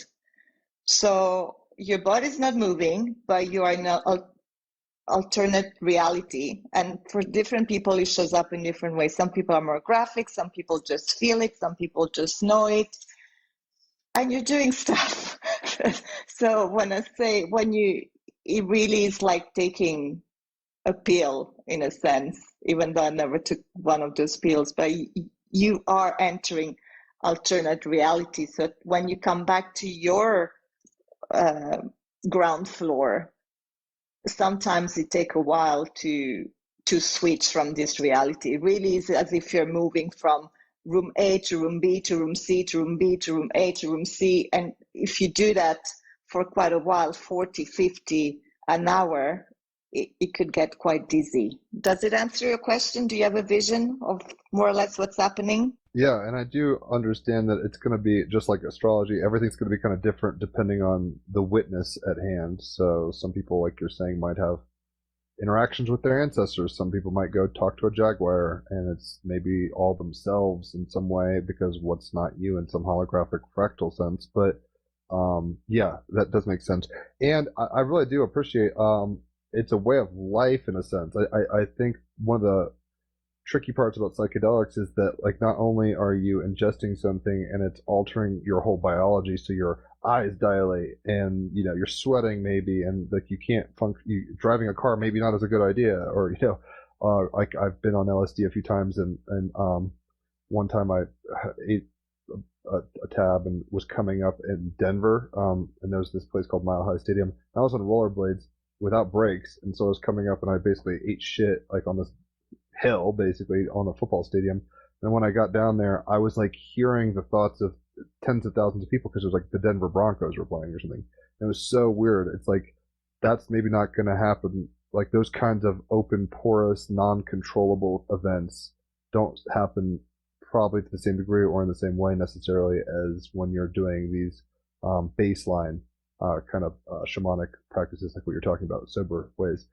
So your body's not moving, but you are in an alternate reality. And for different people, it shows up in different ways. Some people are more graphic, some people just feel it, some people just know it. And you're doing stuff. So when I say, it really is like taking a pill in a sense, even though I never took one of those pills, but you are entering alternate reality. So when you come back to your ground floor, sometimes it takes a while to switch from this reality. It really is as if you're moving from room A to room B to room C to room B to room A to room C. And if you do that for quite a while, 40, 50 an hour, it could get quite dizzy. Does it answer your question? Do you have a vision of more or less what's happening? Yeah, and I do understand that it's going to be just like astrology. Everything's going to be kind of different depending on the witness at hand. So some people, like you're saying, might have interactions with their ancestors. Some people might go talk to a jaguar, and it's maybe all themselves in some way because what's not you in some holographic fractal sense. But yeah, that does make sense. And I really do appreciate it's a way of life in a sense. I think one of the tricky parts about psychedelics is that, like, not only are you ingesting something and it's altering your whole biology, so your eyes dilate and you're sweating maybe, and like you can't function. Driving a car maybe not as a good idea, or like I've been on LSD a few times, and one time I ate a tab and was coming up in Denver, and there was this place called Mile High Stadium. I was on rollerblades without brakes, and so I was coming up and I basically ate shit like on this hill, basically on a football stadium. And when I got down there, I was like hearing the thoughts of tens of thousands of people because it was like the Denver Broncos were playing or something. And it was so weird. It's like that's maybe not going to happen. Like those kinds of open, porous, non-controllable events don't happen probably to the same degree or in the same way necessarily as when you're doing these baseline kind of shamanic practices like what you're talking about, sober ways.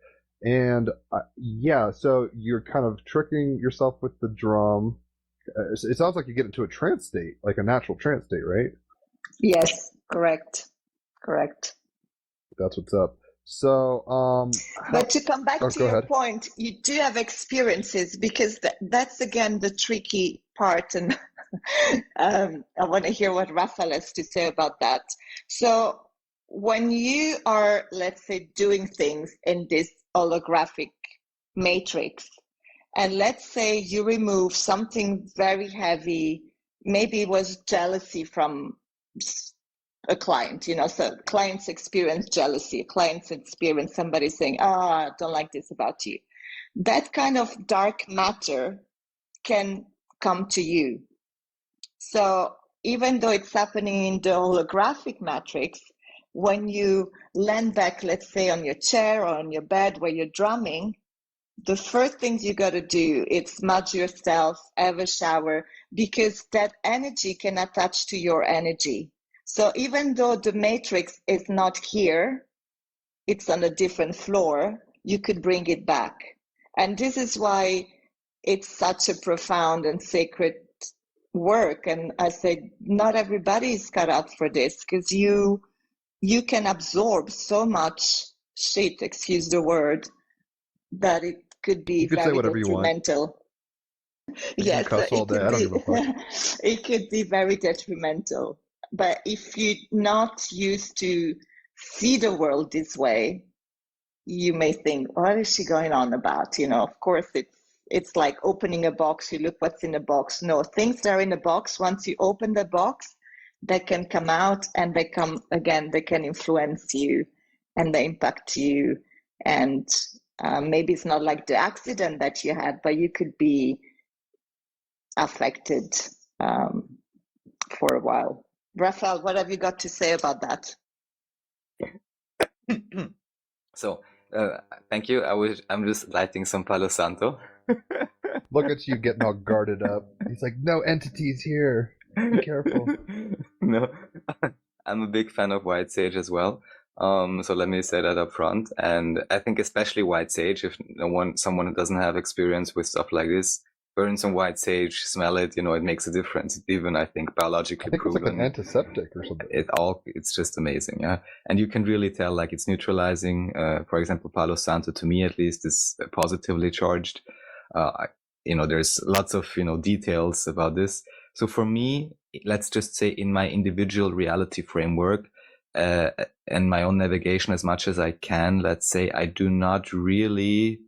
And yeah, so you're kind of tricking yourself with the drum. It sounds like you get into a trance state, like a natural trance state, right? Yes, correct. That's what's up. So, but to come back to your ahead. point, you do have experiences, because that's again the tricky part, and I want to hear what Raphael has to say about that. So when you are, let's say, doing things in this holographic matrix, and let's say you remove something very heavy, maybe it was jealousy from a client, so clients experience jealousy, clients experience somebody saying, I don't like this about you. That kind of dark matter can come to you. So even though it's happening in the holographic matrix, when you land back, let's say on your chair or on your bed where you're drumming, the first things you got to do is smudge yourself, have a shower, because that energy can attach to your energy. So even though the matrix is not here, it's on a different floor, you could bring it back. And this is why it's such a profound and sacred work. And I said, not everybody is cut out for this, because you can absorb so much shit, excuse the word, that it could be very detrimental. Yes, it could be very detrimental. But if you're not used to see the world this way, you may think, what is she going on about? Of course, it's like opening a box. You look what's in the box. No, things that are in the box, once you open the box, they can come out, and they can influence you, and they impact you. And maybe it's not like the accident that you had, but you could be affected for a while. Raphael, what have you got to say about that? So, thank you. I'm just lighting some Palo Santo. Look at you getting all guarded up. He's like, no entities here. Be careful. No, I'm a big fan of White Sage as well. So let me say that up front. And I think especially White Sage, if someone who doesn't have experience with stuff like this, burn some White Sage, smell it, it makes a difference. It's even, I think, biologically I think it's like an proven. antiseptic or something. It's just amazing, yeah. And you can really tell, like, it's neutralizing. For example, Palo Santo, to me at least, is positively charged. There's lots of details about this. So for me, let's just say in my individual reality framework and my own navigation as much as I can, let's say I do not really,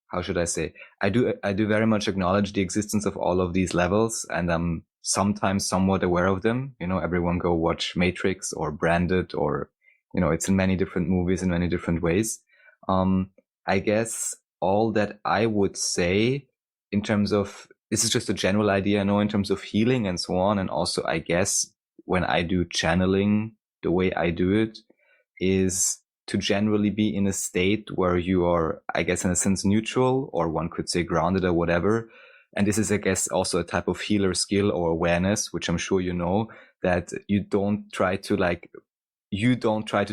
how should I say? I do very much acknowledge the existence of all of these levels, and I'm sometimes somewhat aware of them. Everyone go watch Matrix or Branded, or it's in many different movies in many different ways. I guess all that I would say in terms of, this is just a general idea, in terms of healing and so on. And also, I guess when I do channeling, the way I do it is to generally be in a state where you are, I guess, in a sense neutral, or one could say grounded or whatever. And this is, I guess, also a type of healer skill or awareness, which I'm sure that you don't try to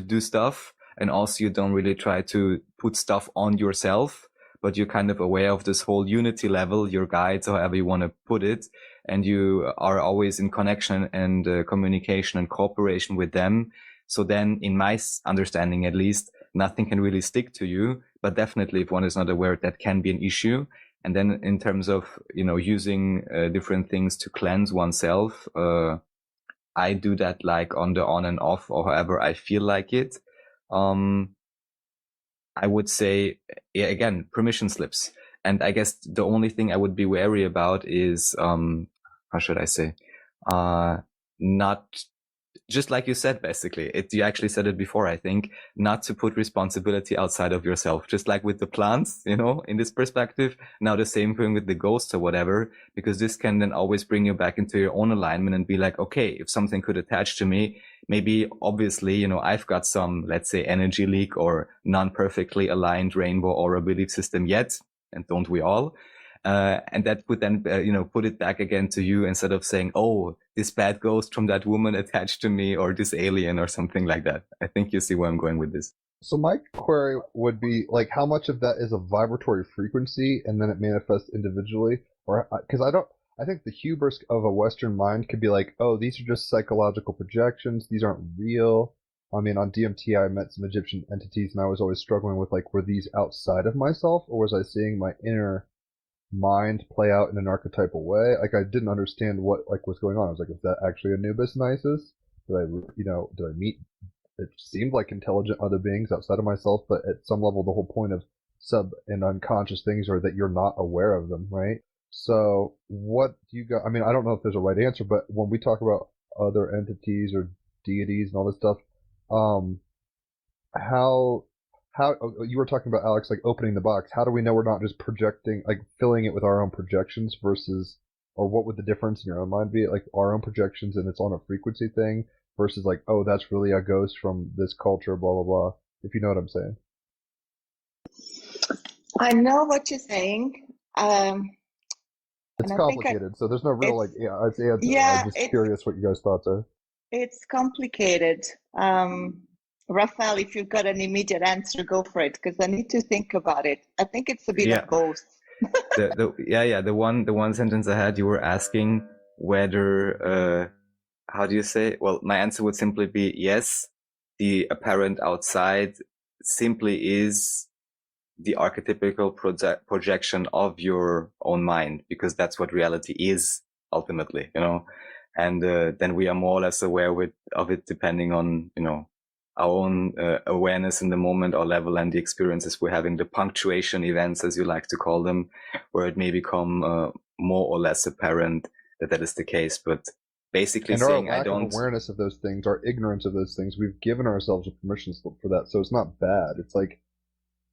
do stuff. And also you don't really try to put stuff on yourself, but you're kind of aware of this whole unity level, your guides, however you want to put it. And you are always in connection and communication and cooperation with them. So then, in my understanding at least, nothing can really stick to you. But definitely, if one is not aware, that can be an issue. And then in terms of, using different things to cleanse oneself, I do that like on the on and off, or however I feel like it. I would say, again, permission slips. And I guess the only thing I would be wary about is, how should I say, not, just like you said, basically, you actually said it before, I think, not to put responsibility outside of yourself, just like with the plants, in this perspective. Now the same thing with the ghosts or whatever, because this can then always bring you back into your own alignment and be like, okay, if something could attach to me, maybe obviously, I've got some, let's say, energy leak or non-perfectly aligned rainbow aura belief system yet, and don't we all? And that would then, put it back again to you, instead of saying, oh, this bad ghost from that woman attached to me, or this alien or something like that. I think you see where I'm going with this. So my query would be, like, how much of that is a vibratory frequency and then it manifests individually? Or, because I think the hubris of a Western mind could be like, oh, these are just psychological projections. These aren't real. I mean, on DMT, I met some Egyptian entities and I was always struggling with, like, were these outside of myself, or was I seeing my inner mind play out in an archetypal way? Like, I didn't understand what, like, was going on. I was like, is that actually Anubis and Isis? Did I meet, it seemed like intelligent other beings outside of myself, but at some level the whole point of sub and unconscious things are that you're not aware of them, right? So what do you got? I mean, I don't know if there's a right answer, but when we talk about other entities or deities and all this stuff, how you were talking about, Alex, like opening the box. How do we know we're not just projecting, like filling it with our own projections versus, or what would the difference in your own mind be? Like our own projections and it's on a frequency thing versus like, oh, that's really a ghost from this culture, blah, blah, blah. If you know what I'm saying. I know what you're saying. It's complicated, so there's no real answer. Yeah, I'm just curious what you guys' thoughts are. It's complicated. Raphael, if you've got an immediate answer, go for it, because I need to think about it. I think it's a bit of both. The one sentence I had, you were asking whether, how do you say? Well, my answer would simply be yes. The apparent outside simply is the archetypical projection of your own mind, because that's what reality is ultimately, and then we are more or less aware of it depending on, our own awareness in the moment or level, and the experiences we're having, the punctuation events, as you like to call them, where it may become more or less apparent that is the case. But basically, and saying our lack of awareness of those things, our ignorance of those things, we've given ourselves a permission slip for that. So it's not bad. It's like,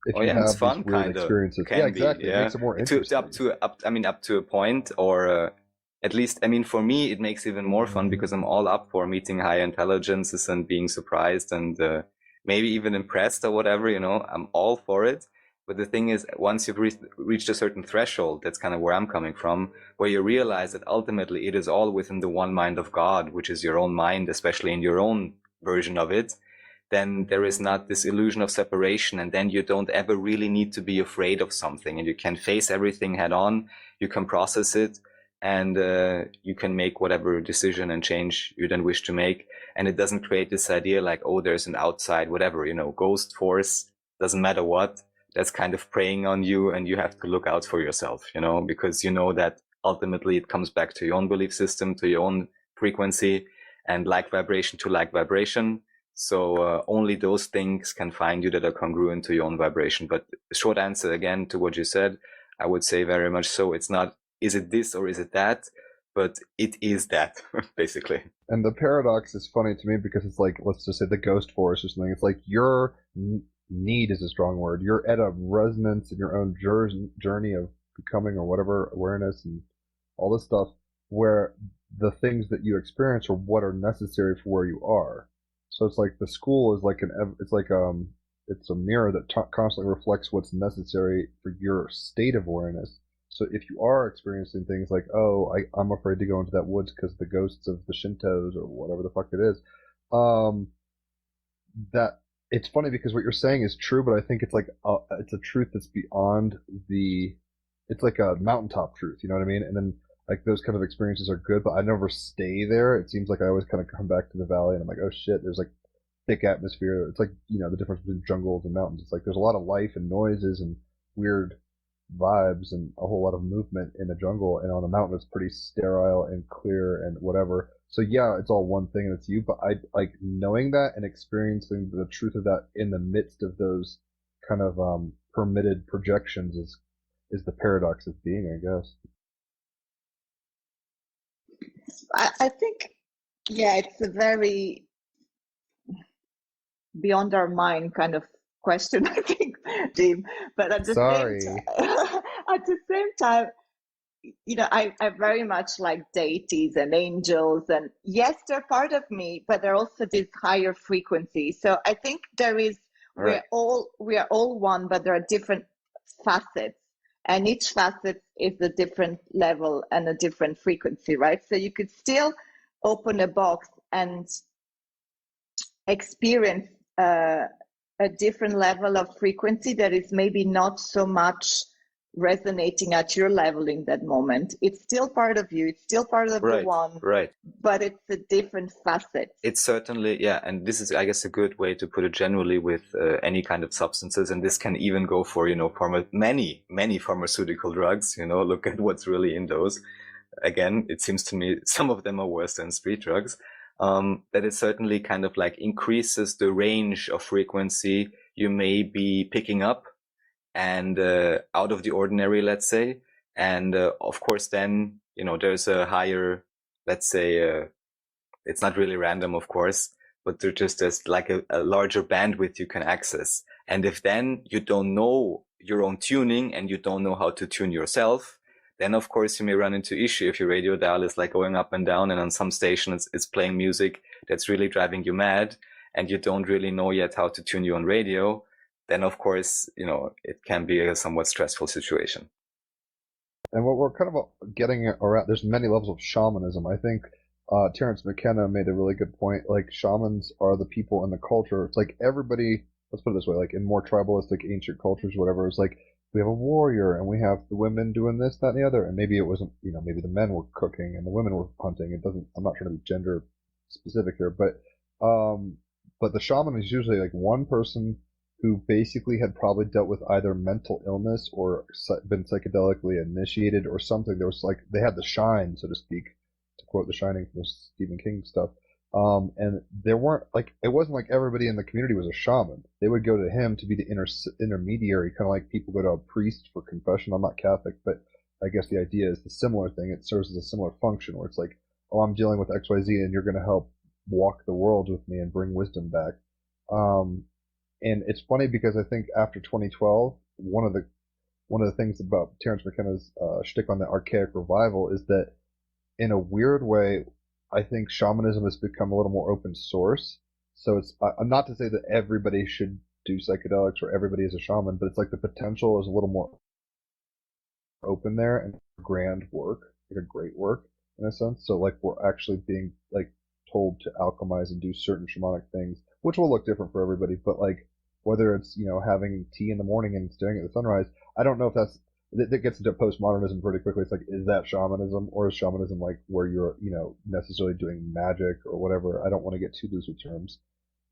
if you have it's fun, these weird experiences, exactly. It makes it more interesting. Up to a point, or at least, for me, it makes it even more fun, because I'm all up for meeting higher intelligences and being surprised and maybe even impressed or whatever. I'm all for it. But the thing is, once you've reached a certain threshold, that's kind of where I'm coming from, where you realize that ultimately it is all within the one mind of God, which is your own mind, especially in your own version of it, then there is not this illusion of separation. And then you don't ever really need to be afraid of something, and you can face everything head on. You can process it, and you can make whatever decision and change you then wish to make. And it doesn't create this idea like, oh, there's an outside, whatever, ghost force, doesn't matter what, that's kind of preying on you, and you have to look out for yourself, because you know that ultimately it comes back to your own belief system, to your own frequency, and like vibration to like vibration. So only those things can find you that are congruent to your own vibration. But short answer again to what you said, I would say very much so. It's not, is it this or is it that? But it is that, basically. And the paradox is funny to me because it's like, let's just say the ghost force or something. It's like your need is a strong word. You're at a resonance in your own journey of becoming or whatever, awareness and all this stuff, where the things that you experience are what are necessary for where you are. So it's like the school is like it's a mirror that constantly reflects what's necessary for your state of awareness. So if you are experiencing things like, oh, I'm afraid to go into that woods because the ghosts of the Shintos or whatever the fuck it is, that it's funny because what you're saying is true, but I think it's like it's a truth that's beyond it's like a mountaintop truth, you know what I mean? And then like those kind of experiences are good, but I never stay there. It seems like I always kind of come back to the valley and I'm like, oh shit, there's like thick atmosphere. It's like, the difference between jungles and mountains. It's like there's a lot of life and noises and weird vibes and a whole lot of movement in the jungle, and on the mountain it's pretty sterile and clear and whatever. So yeah, it's all one thing and it's you, but I like knowing that and experiencing the truth of that in the midst of those kind of permitted projections is the paradox of being, I guess. I think, yeah, it's a very beyond our mind kind of question, I think, Jim. But at the same time, I very much like deities and angels, and yes, they're part of me, but they're also this higher frequency. So I think we are all one, but there are different facets, and each facet is a different level and a different frequency, right? So you could still open a box and experience a different level of frequency that is maybe not so much resonating at your level in that moment. It's still part of you. It's still part of the one. Right. But it's a different facet. It's certainly, yeah. And this is, I guess, a good way to put it generally with any kind of substances. And this can even go for, many, many pharmaceutical drugs. Look at what's really in those. Again, it seems to me some of them are worse than street drugs. That it certainly kind of like increases the range of frequency you may be picking up, and out of the ordinary, let's say. And of course, then, there's a higher, let's say, it's not really random, of course, but there's like a larger bandwidth you can access. And if then you don't know your own tuning and you don't know how to tune yourself, then of course you may run into issue if your radio dial is like going up and down, and on some stations it's playing music that's really driving you mad, and you don't really know yet how to tune your own radio. Then of course, it can be a somewhat stressful situation. And what we're kind of getting around, there's many levels of shamanism. I think Terence McKenna made a really good point. Like, shamans are the people in the culture. It's like everybody, let's put it this way, like in more tribalistic ancient cultures, whatever, it's like we have a warrior and we have the women doing this, that, and the other. And maybe it wasn't, maybe the men were cooking and the women were hunting. I'm not trying to be gender specific here, but the shaman is usually like one person who basically had probably dealt with either mental illness or been psychedelically initiated or something. There was like, they had the shine, so to speak, to quote The Shining from the Stephen King stuff. And there weren't like, it wasn't like everybody in the community was a shaman. They would go to him to be the intermediary, kind of like people go to a priest for confession. I'm not Catholic, but I guess the idea is the similar thing. It serves as a similar function where it's like, oh, I'm dealing with XYZ and you're going to help walk the world with me and bring wisdom back. And it's funny because I think after 2012, one of the things about Terence McKenna's shtick on the archaic revival is that, in a weird way, I think shamanism has become a little more open source. So it's not to say that everybody should do psychedelics or everybody is a shaman, but it's like the potential is a little more open there and grand work, like a great work in a sense. So like we're actually being like told to alchemize and do certain shamanic things, which will look different for everybody. But like whether it's having tea in the morning and staring at the sunrise, I don't know if that gets into postmodernism pretty quickly. It's like, is that shamanism, or is shamanism like where you're necessarily doing magic or whatever? I don't want to get too loose with terms.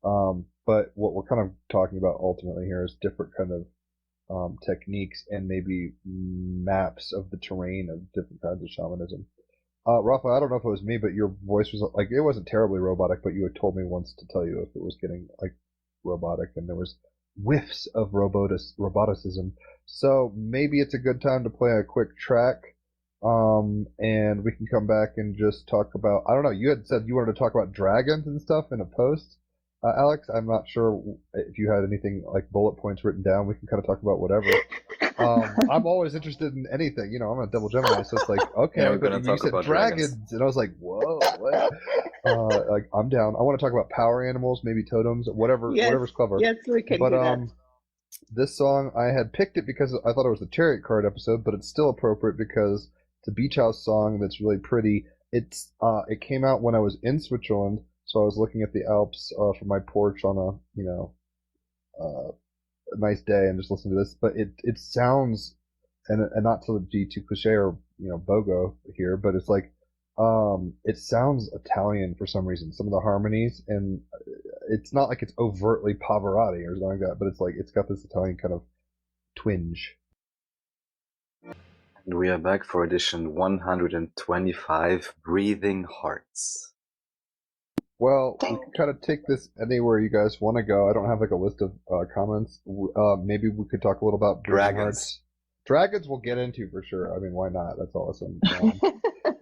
But what we're kind of talking about ultimately here is different kind of techniques and maybe maps of the terrain of different kinds of shamanism. Rafa, I don't know if it was me, but your voice was like, it wasn't terribly robotic, but you had told me once to tell you if it was getting like robotic, and there was whiffs of roboticism. So maybe it's a good time to play a quick track, and we can come back and just talk about, I don't know, you had said you wanted to talk about dragons and stuff in a post. Alex, I'm not sure if you had anything like bullet points written down. We can kind of talk about whatever. I'm always interested in anything. I'm a double Gemini, so it's like, okay, Yeah, we're but gonna you talk said about dragons, dragons. and I was like, whoa, what? Like I'm down. I want to talk about power animals, maybe totems, Yes, whatever's clever. yes, we can But do that. this song I had picked it because I thought it was the Chariot Card episode, but it's still appropriate because it's a beach house song that's really pretty. It came out when I was in Switzerland, so I was looking at the Alps from my porch on a nice day and just listening to this. But it sounds, and not to be too cliche or bogo here, but it's like it sounds Italian for some reason. Some of the harmonies, and it's not like it's overtly Pavarotti or something like that, but it's like it's got this Italian kind of twinge. And we are back for edition 125, Breathing Hearts. Well, we can kind of take this anywhere you guys want to go. I don't have like a list of comments. Maybe we could talk a little about Breathing Dragons. Hearts. Dragons we'll get into for sure. I mean, why not? That's awesome.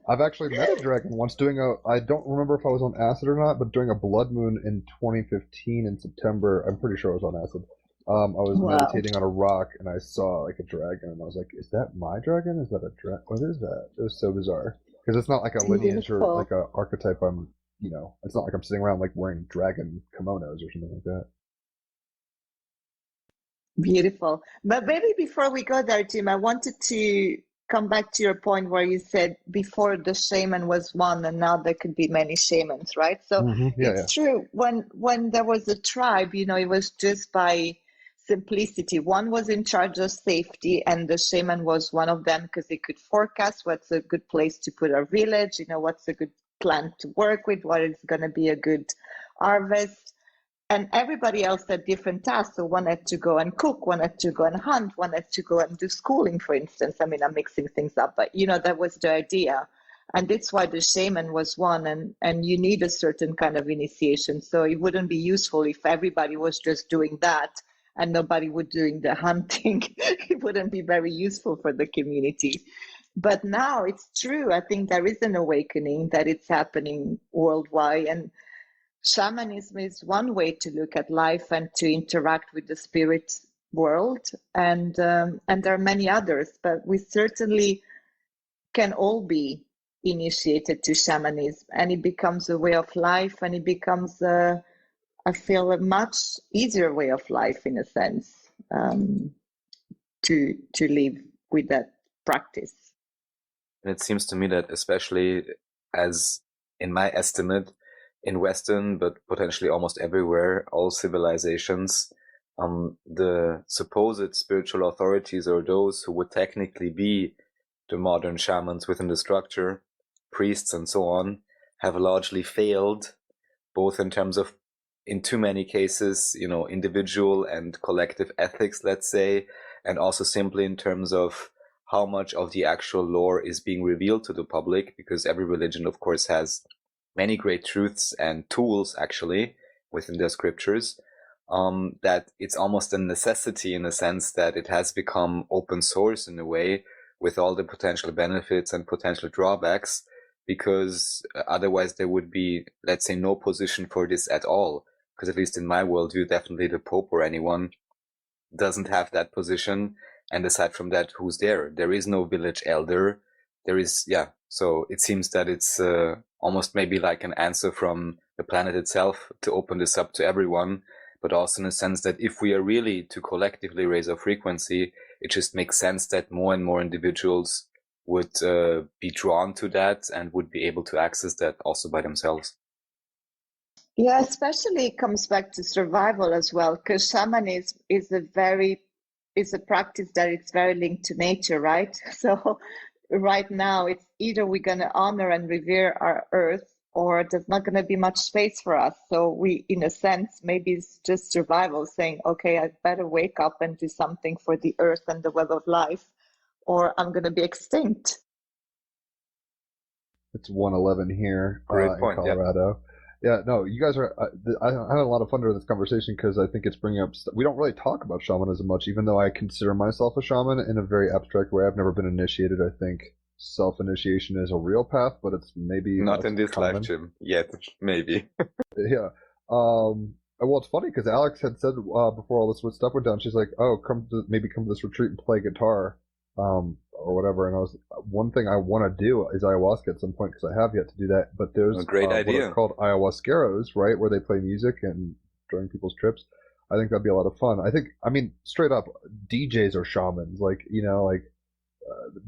I've actually met a dragon once I don't remember if I was on acid or not, but during a blood moon in 2015 in September, I'm pretty sure I was on acid. I was Wow. meditating on a rock and I saw like a dragon and I was like, is that my dragon? Is that a dragon? What is that? It was so bizarre. Because it's not like a lineage or Beautiful. like a archetype it's not like I'm sitting around like wearing dragon kimonos or something like that. Beautiful. But maybe before we go there, Jim, I wanted to come back to your point where you said before the shaman was one and now there could be many shamans, right? So it's true. When there was a tribe, it was just by simplicity. One was in charge of safety and the shaman was one of them because they could forecast what's a good place to put our village, what's a good plant to work with, what is going to be a good harvest. And everybody else had different tasks. So one had to go and cook, one had to go and hunt, one had to go and do schooling, for instance. I mean, I'm mixing things up, but that was the idea. And that's why the shaman was one, and you need a certain kind of initiation. So it wouldn't be useful if everybody was just doing that and nobody would doing the hunting. It wouldn't be very useful for the community. But now it's true. I think there is an awakening that it's happening worldwide. And shamanism is one way to look at life and to interact with the spirit world. And there are many others, but we certainly can all be initiated to shamanism. And it becomes a way of life, and it becomes, I feel, a much easier way of life in a sense, to live with that practice. And it seems to me that especially as in my estimate, in Western, but potentially almost everywhere, all civilizations, the supposed spiritual authorities or those who would technically be the modern shamans within the structure, priests and so on, have largely failed, both in terms of, in too many cases, individual and collective ethics, let's say, and also simply in terms of how much of the actual lore is being revealed to the public, because every religion, of course, has many great truths and tools, actually, within their scriptures, that it's almost a necessity in a sense that it has become open source in a way, with all the potential benefits and potential drawbacks, because otherwise there would be, let's say, no position for this at all. Because at least in my worldview, definitely the Pope or anyone doesn't have that position. And aside from that, who's there? There is no village elder. There is, so it seems that it's almost maybe like an answer from the planet itself to open this up to everyone. but also in the sense that if we are really to collectively raise our frequency, it just makes sense that more and more individuals would be drawn to that and would be able to access that also by themselves. Yeah, especially it comes back to survival as well, because shamanism is a practice that it's very linked to nature, right? So right now it's either we're going to honor and revere our earth, or there's not going to be much space for us. So we, in a sense, maybe it's just survival, saying, okay, I better wake up and do something for the earth and the web of life, or I'm going to be extinct. It's 1:11 here Great point, in Colorado. Yeah, no, you guys are. I had a lot of fun during this conversation because I think it's bringing up. We don't really talk about shamanism much, even though I consider myself a shaman in a very abstract way. I've never been initiated. I think self-initiation is a real path, but it's maybe not in this common. life, Jim. Yet, maybe. Yeah. Well, it's funny because Alex had said before all this stuff went down, she's like, "Oh, come to this retreat and play guitar, or whatever." And I was, one thing I want to do is ayahuasca at some point because I have yet to do that. But there's A great idea. what are called ayahuasqueros, right, where they play music and during people's trips. I think that'd be a lot of fun. I mean, straight up, DJs are shamans. Like,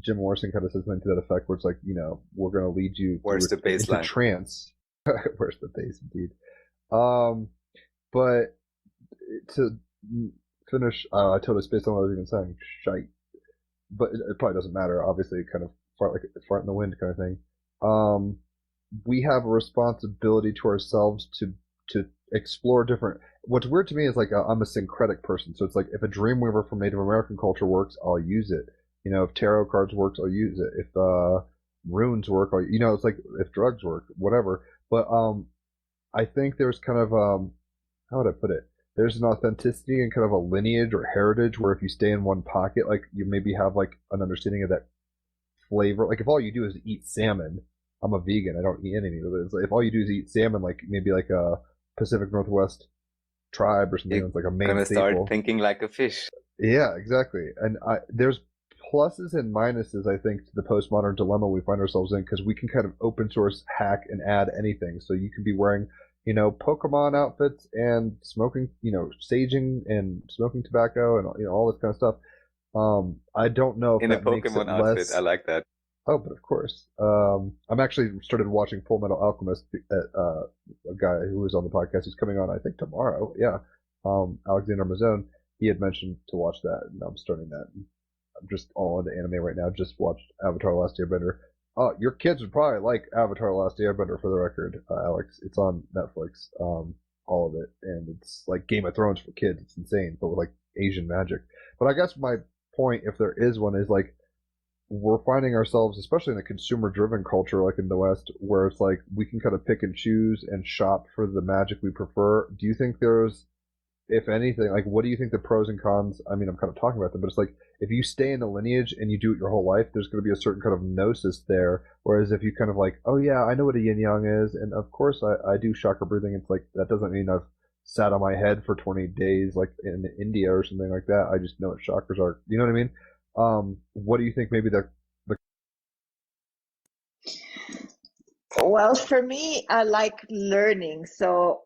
Jim Morrison kind of says something to that effect, where it's like, we're going to lead you Where's the bass into line? trance. Where's the bass, indeed? But to finish, I totally spaced on what I was even saying. Shite. But it probably doesn't matter. Obviously, kind of fart in the wind kind of thing. We have a responsibility to ourselves to explore different. What's weird to me is like I'm a syncretic person, so it's like if a Dreamweaver from Native American culture works, I'll use it. If tarot cards works, I'll use it. If runes work, it's like if drugs work, whatever. But I think there's kind of how would I put it? There's an authenticity and kind of a lineage or heritage where if you stay in one pocket, like you maybe have like an understanding of that flavor. Like if all you do is eat salmon, I'm a vegan, I don't eat any of it. If all you do is eat salmon, like maybe like a Pacific Northwest tribe or something, that's like a main Gonna staple. start thinking like a fish. Yeah, exactly. And there's pluses and minuses, I think, to the postmodern dilemma we find ourselves in, because we can kind of open source hack and add anything. So you can be wearing Pokemon outfits and smoking, saging and smoking tobacco and all this kind of stuff. I don't know if In that a makes it Pokemon outfit, less. I like that. Oh, but of course. I'm actually started watching Full Metal Alchemist. A guy who was on the podcast who's coming on, I think, tomorrow. Yeah. Alexander Mazone. He had mentioned to watch that, and I'm starting that. I'm just all into anime right now. Just watched Avatar: The Last Airbender. Your kids would probably like Avatar: The Last Airbender, for the record, Alex. It's on Netflix, all of it, and it's like Game of Thrones for kids. It's insane, but with like Asian magic. But I guess my point, if there is one, is like we're finding ourselves, especially in a consumer-driven culture like in the West, where it's like we can kind of pick and choose and shop for the magic we prefer. Do you think there's, if anything, like what do you think the pros and cons? I mean, I'm kind of talking about them, but it's like if you stay in the lineage and you do it your whole life, there's going to be a certain kind of gnosis there. Whereas if you kind of like, oh yeah, I know what a yin yang is, and of course I do chakra breathing. It's like that doesn't mean I've sat on my head for 20 days like in India or something like that. I just know what chakras are. You know what I mean? What do you think maybe the Well, for me, I like learning. So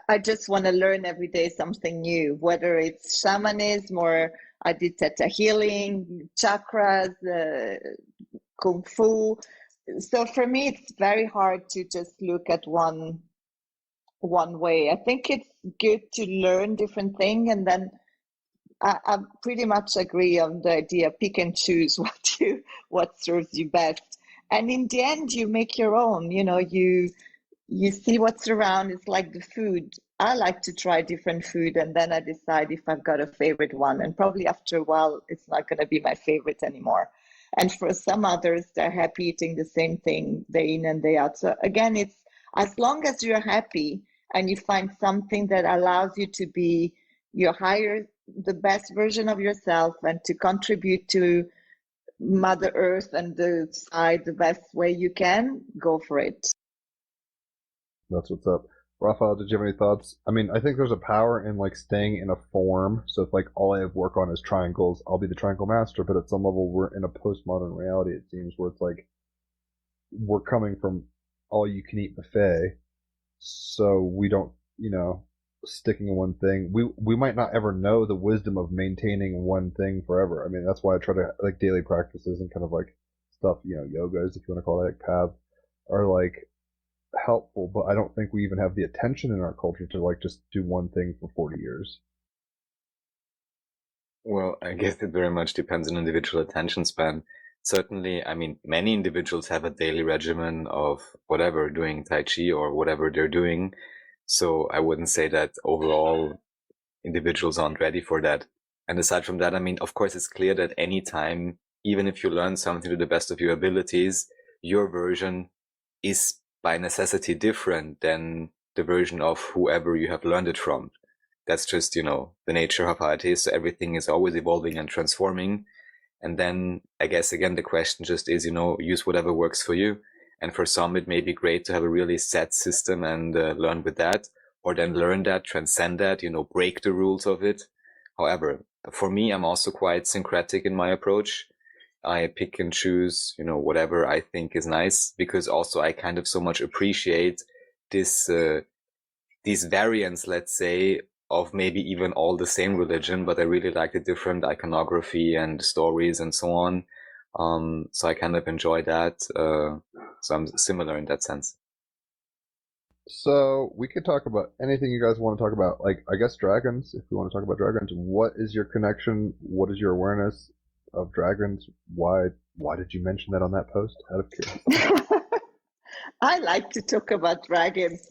I just want to learn every day something new, whether it's shamanism or I did theta healing, chakras, kung fu. So for me, it's very hard to just look at one way. I think it's good to learn different things, and then I pretty much agree on the idea, pick and choose what serves you best. And in the end, you make your own, you see what's around. It's like the food. I like to try different food, and then I decide if I've got a favorite one. And probably after a while, it's not going to be my favorite anymore. And for some others, they're happy eating the same thing day in and day out. So again, it's as long as you're happy and you find something that allows you to be the best version of yourself and to contribute to Mother Earth and the side the best way you can, go for it. That's what's up. Raphael, did you have any thoughts? I mean, I think there's a power in like staying in a form. So if like all I have work on is triangles, I'll be the triangle master. But at some level, we're in a postmodern reality, it seems, where it's like we're coming from all you can eat buffet. So we don't, sticking in one thing. We might not ever know the wisdom of maintaining one thing forever. I mean, that's why I try to like daily practices and kind of like stuff, yogas, if you want to call it, like paths, are like helpful, but I don't think we even have the attention in our culture to like just do one thing for 40 years. Well, I guess it very much depends on individual attention span. Certainly, I mean, many individuals have a daily regimen of whatever, doing Tai Chi or whatever they're doing. So I wouldn't say that overall individuals aren't ready for that. And aside from that, I mean, of course, it's clear that any time, even if you learn something to the best of your abilities, your version is by necessity different than the version of whoever you have learned it from. That's just, the nature of how it is. So everything is always evolving and transforming. And then I guess, again, the question just is, use whatever works for you. And for some, it may be great to have a really set system and learn with that, or then learn that, transcend that, break the rules of it. However, for me, I'm also quite syncretic in my approach. I pick and choose, whatever I think is nice, because also I kind of so much appreciate this, these variants, let's say, of maybe even all the same religion, but I really like the different iconography and stories and so on. So I kind of enjoy that. So I'm similar in that sense. So we could talk about anything you guys want to talk about. Like, I guess dragons, if you want to talk about dragons. What is your connection? What is your awareness of dragons? Why did you mention that on that post? Out of curiosity. I like to talk about dragons.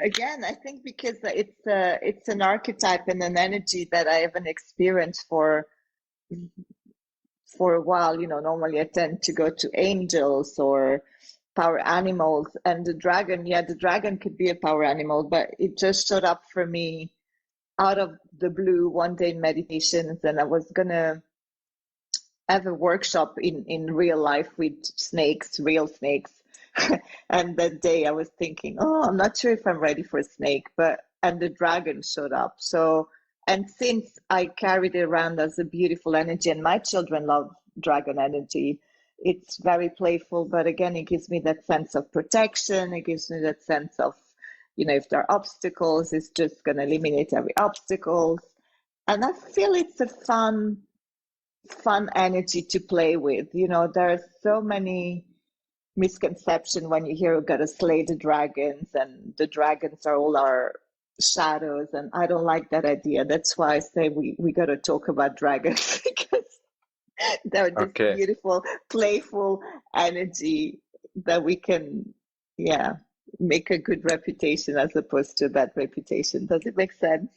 Again, I think because it's an archetype and an energy that I haven't experienced for a while. Normally I tend to go to angels or power animals, and the dragon could be a power animal, but it just showed up for me out of the blue one day in meditations, and I was gonna have a workshop in real life with real snakes. And that day I was thinking, oh, I'm not sure if I'm ready for a snake, and the dragon showed up. So, and since I carried it around as a beautiful energy, and my children love dragon energy, it's very playful, but again, it gives me that sense of protection. It gives me that sense of, if there are obstacles, it's just going to eliminate every obstacles. And I feel it's a fun energy to play with. There are so many misconception when you hear we got to slay the dragons, and the dragons are all our shadows, and I don't like that idea. That's why I say we got to talk about dragons because they're this beautiful, playful energy that we can, make a good reputation as opposed to a bad reputation. Does it make sense?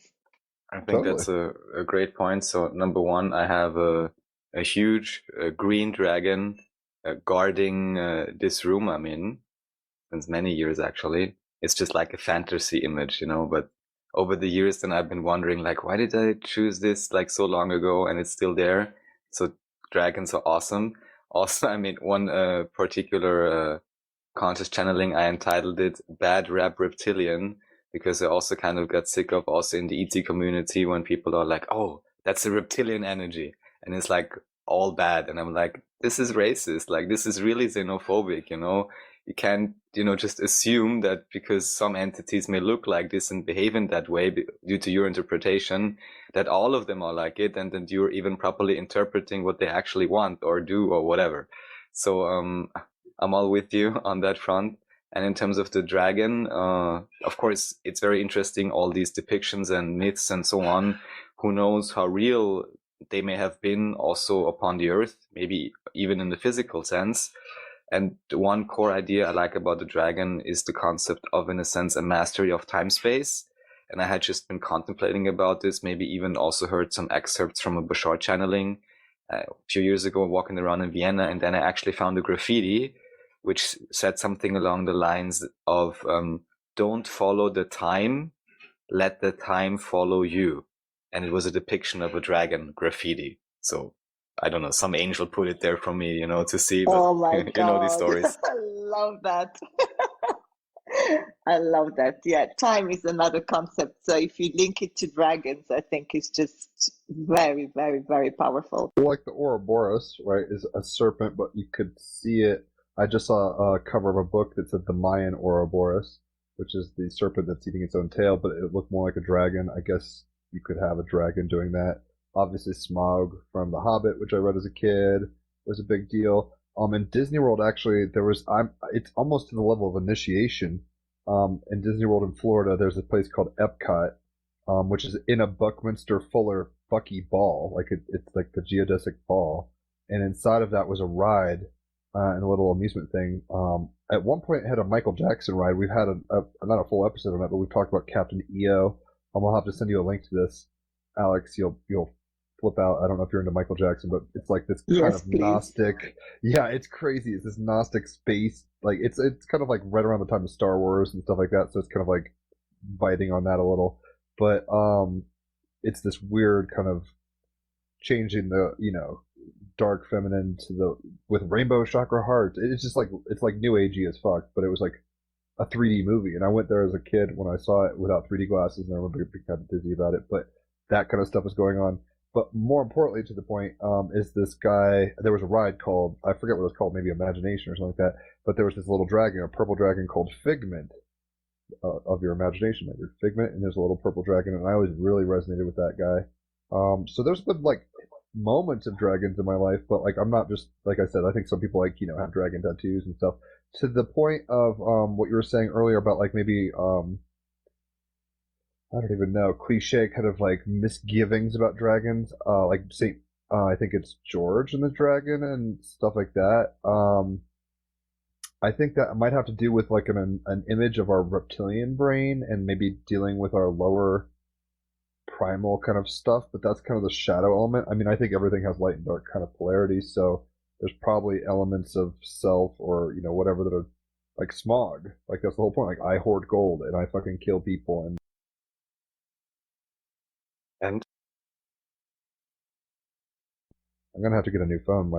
I think that's a great point. So number one, I have a huge green dragon guarding this room I'm in since many years, actually. It's just like a fantasy image, but over the years then I've been wondering, like, why did I choose this like so long ago and it's still there? So dragons are awesome. Also, I mean, one particular conscious channeling, I entitled it Bad Rap Reptilian, because I also kind of got sick of also in the ET community when people are like, oh, that's a reptilian energy. And it's like all bad. And I'm like, this is racist. Like, this is really xenophobic, You can't, just assume that because some entities may look like this and behave in that way due to your interpretation, that all of them are like it, and that you're even properly interpreting what they actually want or do or whatever. So I'm all with you on that front. And in terms of the dragon, of course, it's very interesting, all these depictions and myths and so on. Who knows how real they may have been also upon the earth, maybe even in the physical sense. And the one core idea I like about the dragon is the concept of, in a sense, a mastery of time-space. And I had just been contemplating about this, maybe even also heard some excerpts from a Bashar channeling a few years ago, walking around in Vienna. And then I actually found a graffiti which said something along the lines of, don't follow the time, let the time follow you. And it was a depiction of a dragon graffiti. So I don't know, some angel put it there for me, to see. But, oh my God. You know these stories. I love that. I love that. Yeah, time is another concept. So if you link it to dragons, I think it's just very, very, very powerful. Like the Ouroboros, right, is a serpent, but you could see it. I just saw a cover of a book that said the Mayan Ouroboros, which is the serpent that's eating its own tail, but it looked more like a dragon. I guess you could have a dragon doing that. Obviously, Smaug from The Hobbit, which I read as a kid, was a big deal. In Disney World, actually, it's almost to the level of initiation. In Disney World in Florida, there's a place called Epcot, which is in a Buckminster Fuller Bucky ball, like it's like the geodesic ball, and inside of that was a ride, and a little amusement thing. At one point, it had a Michael Jackson ride. We've had not a full episode on that, but we've talked about Captain EO. I'll have to send you a link to this, Alex. You'll flip out. I don't know if you're into Michael Jackson, but it's like this kind of Gnostic. Yeah, it's crazy. It's this Gnostic space. Like it's kind of like right around the time of Star Wars and stuff like that. So it's kind of like biting on that a little. But it's this weird kind of changing the dark feminine with rainbow chakra hearts. It's just like it's like new agey as fuck. But it was like a 3D movie, and I went there as a kid when I saw it without 3D glasses, and I remember being kind of dizzy about it. But that kind of stuff is going on. But more importantly to the point, is this guy, there was a ride called, I forget what it was called, maybe Imagination or something like that, but there was this little dragon, a purple dragon called Figment, of your imagination, like your Figment, and there's a little purple dragon, and I always really resonated with that guy. So there's been like moments of dragons in my life, but like I'm not just, like I said, I think some people like, have dragon tattoos and stuff. To the point of what you were saying earlier about like maybe I don't even know, cliche kind of like misgivings about dragons, like I think it's George and the Dragon and stuff like that. I think that might have to do with like an image of our reptilian brain and maybe dealing with our lower primal kind of stuff, but that's kind of the shadow element. I mean, I think everything has light and dark kind of polarities, so there's probably elements of self or, whatever that are like Smog. Like that's the whole point. Like I hoard gold and I fucking kill people and I'm gonna have to get a new phone.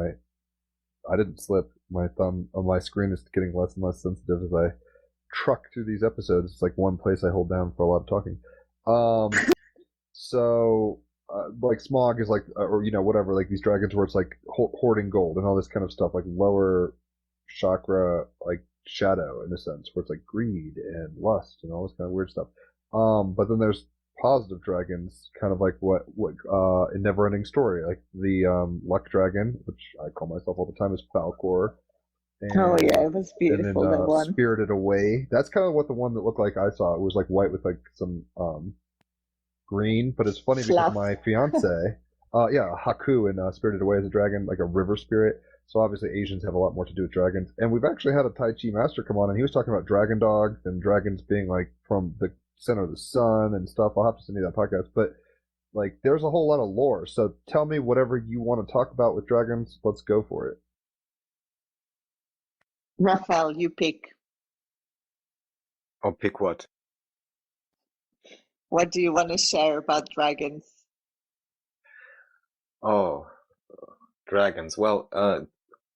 I didn't slip. My thumb on my screen is getting less and less sensitive as I truck through these episodes. It's like one place I hold down for a lot of talking. So like Smog is like, or whatever, like these dragons where it's like hoarding gold and all this kind of stuff, like lower chakra, like shadow in a sense, where it's like greed and lust and all this kind of weird stuff. But then there's positive dragons, kind of like what a Never-Ending Story, like the luck dragon, which I call myself all the time, is Falcor. And, Oh yeah, it was beautiful. And then that one. Spirited Away. That's kind of what the one that looked like I saw. It was like white with like some green, but it's funny because my fiance, Haku in Spirited Away is a dragon, like a river spirit. So obviously Asians have a lot more to do with dragons. And we've actually had a Tai Chi master come on, and he was talking about dragon dogs and dragons being like from the center of the sun and stuff. I'll have to send you that podcast, but like there's a whole lot of lore. So tell me whatever you want to talk about with dragons. Let's go for it. Raphael, you pick. Or pick what? What do you want to share about dragons? Oh, dragons. Well,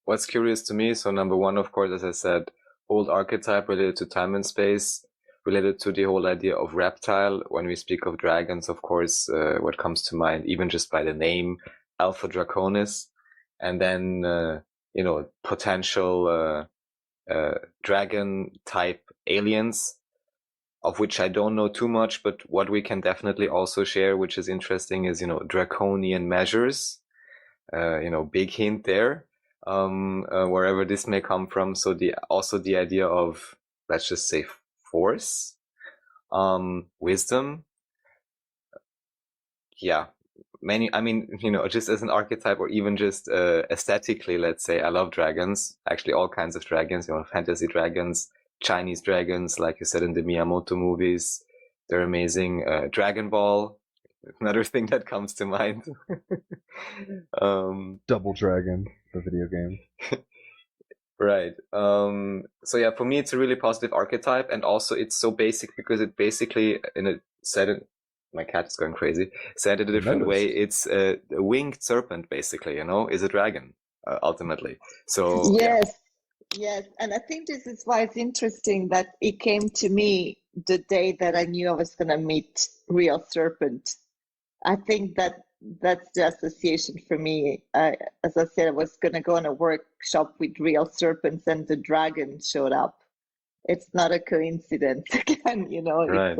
what's curious to me, so number one, of course, as I said, old archetype related to time and space, related to the whole idea of reptile. When we speak of dragons, of course, what comes to mind, even just by the name, Alpha Draconis, and then, potential dragon type aliens, of which I don't know too much, but what we can definitely also share, which is interesting, is, draconian measures, big hint there, wherever this may come from. So the idea of, let's just say, force, wisdom. Yeah, just as an archetype, or even just aesthetically, let's say, I love dragons, actually all kinds of dragons, fantasy dragons, Chinese dragons, like you said, in the Miyamoto movies, they're amazing. Dragon Ball, another thing that comes to mind. Double Dragon, the video game. Right. So yeah, for me, it's a really positive archetype, and also it's so basic because it basically, my cat is going crazy, said it a different way. It's a winged serpent, basically, is a dragon, ultimately. So Yes, and I think this is why it's interesting that it came to me the day that I knew I was going to meet real serpent. I think that's the association for me. As I said, I was going to go on a workshop with real serpents, and the dragon showed up. it's not a coincidence again, you know, Right.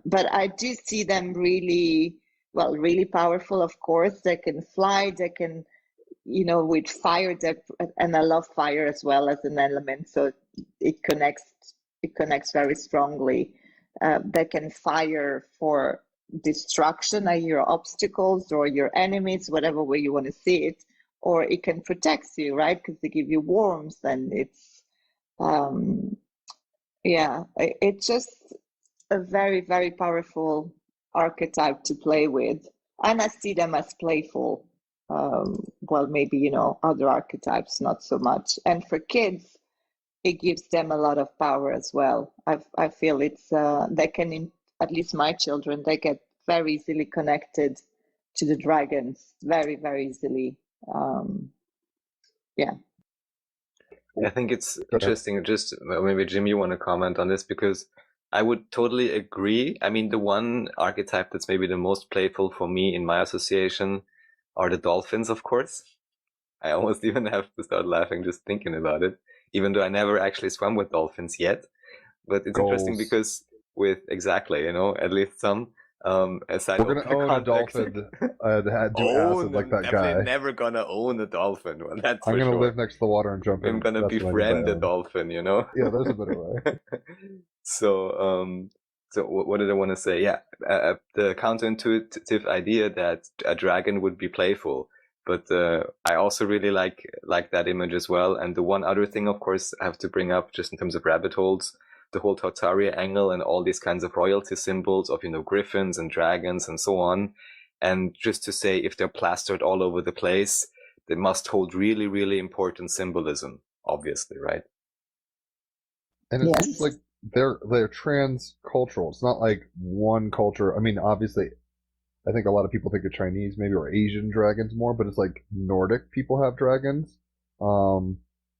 but I do see them really, well, really powerful, of course. They can fly, they can, you know, with fire, and I love fire as well as an element, so it connects very strongly. They can fire for destruction, your obstacles or your enemies, whatever way you want to see it, or it can protect you, right? Because they give you warmth, and it's it's just a very, very powerful archetype to play with. And I see them as playful. Well, maybe, you know, other archetypes, not so much. And for kids, it gives them a lot of power as well. I feel it's, they can, at least my children, they get very easily connected to the dragons, very, very easily. Yeah. I think it's interesting. Just maybe Jim, you want to comment on this, because I would totally agree. I mean, the one archetype that's maybe the most playful for me in my association are the dolphins, of course. I almost even have to start laughing just thinking about it, even though I never actually swam with dolphins yet. But it's interesting Goals. because exactly, you know, at least some, aside We're of gonna the own a context. dolphin and do acid like that Definitely guy. never gonna own a dolphin. Well, that's I'm for gonna sure. live next to the water and jump in. I'm gonna That's what I mean by befriend a own. dolphin, you know? Yeah, there's a better way. So, what did I want to say? Yeah, the counterintuitive idea that a dragon would be playful, but I also really like that image as well. And the one other thing, of course, I have to bring up, just in terms of rabbit holes, the whole Tartaria angle and all these kinds of royalty symbols of, you know, griffins and dragons and so on. And just to say, if they're plastered all over the place, they must hold really, really important symbolism, obviously, right? And it Yes. seems like they're transcultural. It's not like one culture. I mean, obviously, I think a lot of people think of Chinese maybe or Asian dragons more, but it's like Nordic people have dragons.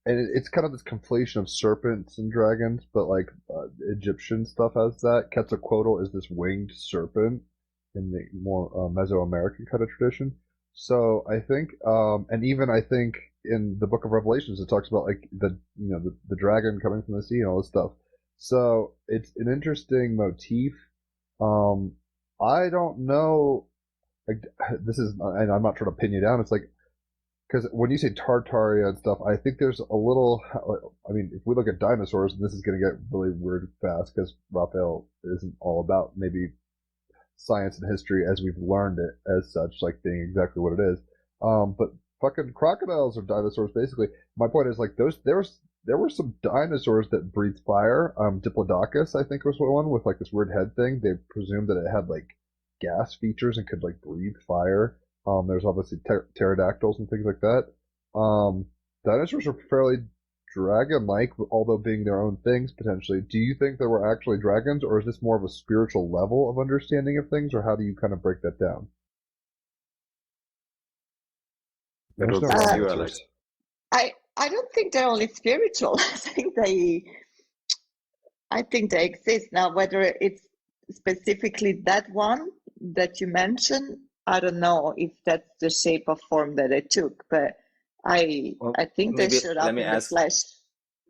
And it's kind of this conflation of serpents and dragons, but like Egyptian stuff has that. Quetzalcoatl is this winged serpent in the more Mesoamerican kind of tradition. So I think, and even I think in the Book of Revelations, it talks about like the dragon coming from the sea and all this stuff. So it's an interesting motif. Um, I don't know. Like, this is, and I'm not trying to pin you down. It's like, because when you say Tartaria and stuff, I think there's a little. I mean, if we look at dinosaurs, and this is going to get really weird fast because Raphael isn't all about maybe science and history as we've learned it as such, like being exactly what it is. But fucking crocodiles are dinosaurs, basically. My point is like there were some dinosaurs that breathed fire. Diplodocus, I think, was one with like this weird head thing. They presumed that it had like gas features and could like breathe fire. There's obviously pterodactyls and things like that. Dinosaurs are fairly dragon-like, although being their own things potentially. Do you think there were actually dragons, or is this more of a spiritual level of understanding of things, or how do you kind of break that down? There's no wrong you, answers. Alex. I don't think they're only spiritual. I think they exist. Now, whether it's specifically that one that you mentioned, I don't know if that's the shape or form that it took, but I think they showed up in the flesh.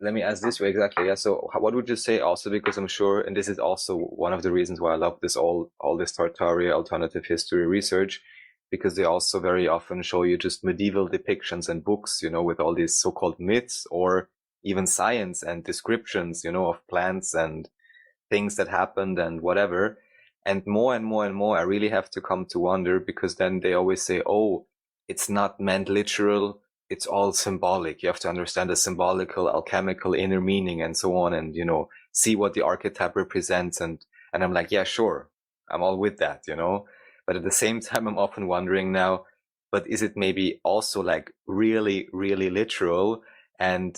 Let me ask this way exactly. Yeah. So what would you say also, because I'm sure, and this is also one of the reasons why I love this all this Tartaria alternative history research, because they also very often show you just medieval depictions and books, you know, with all these so-called myths or even science and descriptions, you know, of plants and things that happened and whatever. And more and more and more, I really have to come to wonder, because then they always say, oh, it's not meant literal. It's all symbolic. You have to understand the symbolical, alchemical inner meaning and so on. And, you know, see what the archetype represents. And I'm like, yeah, sure. I'm all with that, you know, but at the same time, I'm often wondering now, but is it maybe also like really, really literal? And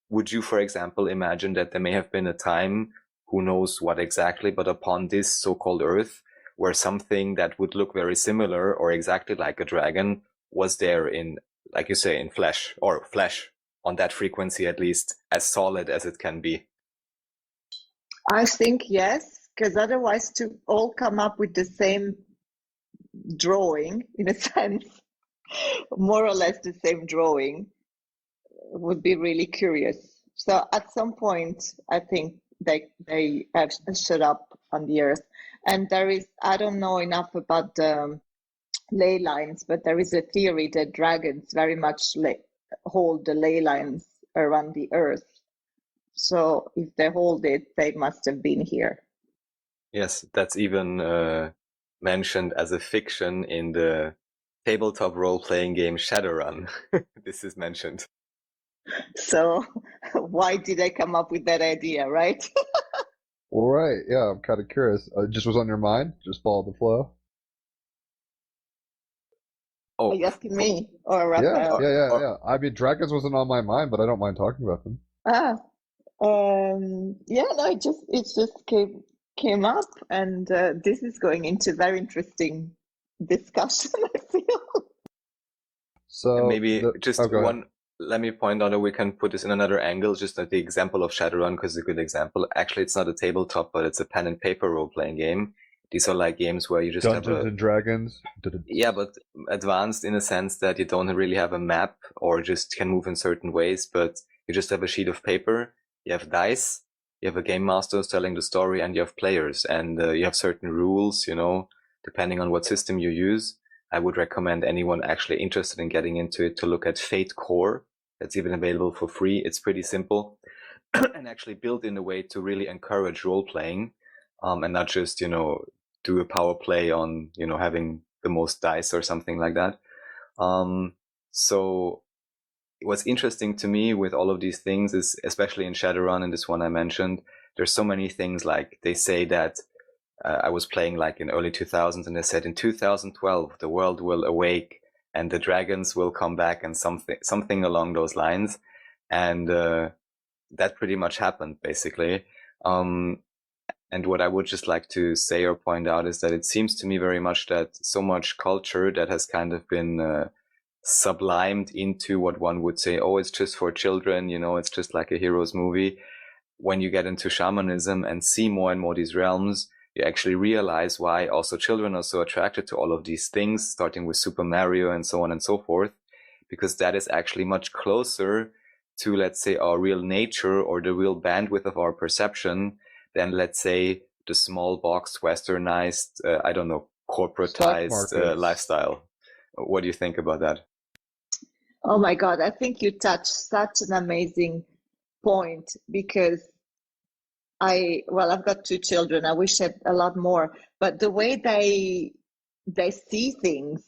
would you, for example, imagine that there may have been a time, who knows what exactly, but upon this so-called Earth, where something that would look very similar or exactly like a dragon was there in, like you say, in flesh, or flesh on that frequency, at least as solid as it can be? I think yes, because otherwise to all come up with the same drawing, in a sense, more or less the same drawing, would be really curious. So at some point, I think they showed up on the earth, and there is, I don't know enough about the ley lines, but there is a theory that dragons very much hold the ley lines around the earth. So if they hold it, they must have been here. Yes, that's even mentioned as a fiction in the tabletop role-playing game Shadowrun. This is mentioned. So why did I come up with that idea, right? All right, yeah, I'm kind of curious. Just was on your mind? Just follow the flow? Oh, Are you asking me or Yeah, Raphael? yeah. I mean, dragons wasn't on my mind, but I don't mind talking about them. Ah, yeah, no, it just came up, and this is going into very interesting discussion, I feel. So and maybe just go ahead. let me point out that we can put this in another angle, just like the example of Shadowrun, because it's a good example. Actually, it's not a tabletop, but it's a pen and paper role-playing game. These are like games where you just Dungeons and Dragons. Yeah, but advanced in a sense that you don't really have a map or just can move in certain ways, but you just have a sheet of paper, you have dice, you have a game master telling the story, and you have players, and you have certain rules, depending on what system you use. I would recommend anyone actually interested in getting into it to look at Fate Core. That's even available for free. It's pretty simple and actually built in a way to really encourage role playing, and not just, do a power play on, having the most dice or something like that. So what's interesting to me with all of these things is, especially in Shadowrun and this one I mentioned, there's so many things. Like they say that I was playing like in early 2000s, and they said in 2012 the world will awake and the dragons will come back, and something along those lines, and that pretty much happened basically. And what I would just like to say or point out is that it seems to me very much that so much culture that has kind of been sublimed into what one would say, oh, it's just for children, it's just like a hero's movie. When you get into shamanism and see more and more these realms, you actually realize why also children are so attracted to all of these things, starting with Super Mario and so on and so forth, because that is actually much closer to, let's say, our real nature or the real bandwidth of our perception than, let's say, the small box, westernized, corporatized lifestyle. What do you think about that? Oh my God, I think you touched such an amazing point, because I've got two children. I wish I had a lot more, but the way they see things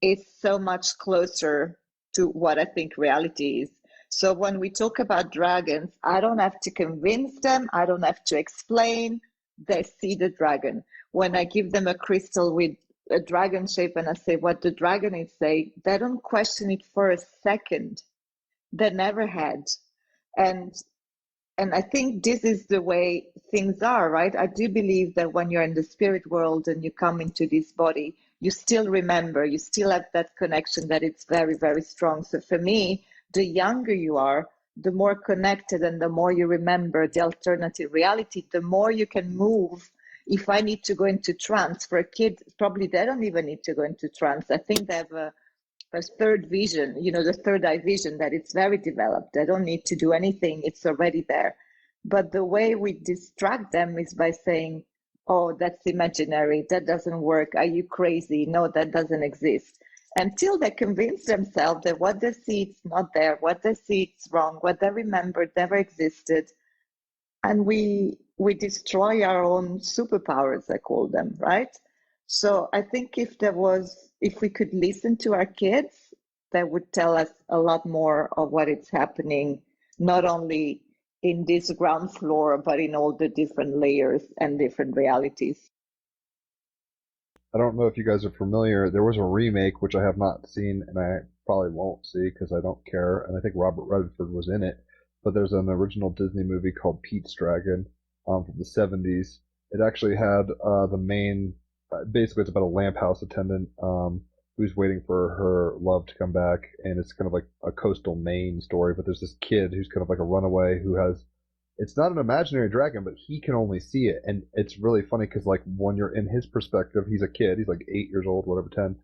is so much closer to what I think reality is. So when we talk about dragons, I don't have to convince them. I don't have to explain. They see the dragon. When I give them a crystal with a dragon shape and I say what the dragon is saying, they don't question it for a second. They never had. And I think this is the way things are, right? I do believe that when you're in the spirit world and you come into this body, you still remember, you still have that connection, that it's very, very strong. So for me, the younger you are, the more connected and the more you remember the alternative reality, the more you can move. If I need to go into trance, for a kid, probably they don't even need to go into trance. I think they have a third vision, the third eye vision, that it's very developed. They don't need to do anything, it's already there. But the way we distract them is by saying, oh, that's imaginary, that doesn't work, are you crazy? No, that doesn't exist. Until they convince themselves that what they see is not there, what they see is wrong, what they remembered never existed. And we destroy our own superpowers, I call them, right? So I think if we could listen to our kids, they would tell us a lot more of what is happening, not only in this ground floor, but in all the different layers and different realities. I don't know if you guys are familiar. There was a remake, which I have not seen, and I probably won't see because I don't care. And I think Robert Redford was in it. But there's an original Disney movie called Pete's Dragon from the 70s. It actually had the main, basically it's about a lamp house attendant who's waiting for her love to come back. And it's kind of like a coastal Maine story. But there's this kid who's kind of like a runaway who has, it's not an imaginary dragon, but he can only see it. And it's really funny because like when you're in his perspective, he's a kid, he's like 8 years old, whatever, 10.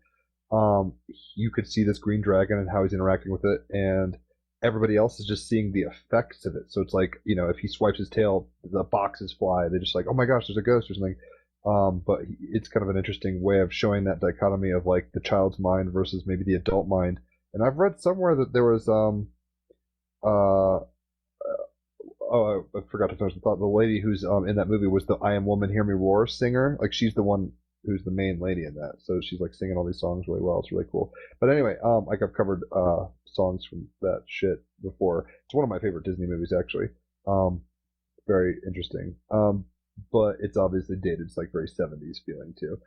You could see this green dragon and how he's interacting with it. And everybody else is just seeing the effects of it. So it's like, you know, if he swipes his tail, the boxes fly. They're just like, oh my gosh, there's a ghost or something. But it's kind of an interesting way of showing that dichotomy of like the child's mind versus maybe the adult mind. And I've read somewhere that there was oh, I forgot to finish the thought. The lady who's in that movie was the "I Am Woman, Hear Me Roar" singer. Like she's the one who's the main lady in that. So she's like singing all these songs really well. It's really cool. But anyway, like I've covered songs from that shit before. It's one of my favorite Disney movies actually. Very interesting. But it's obviously dated. It's like very 70s feeling too.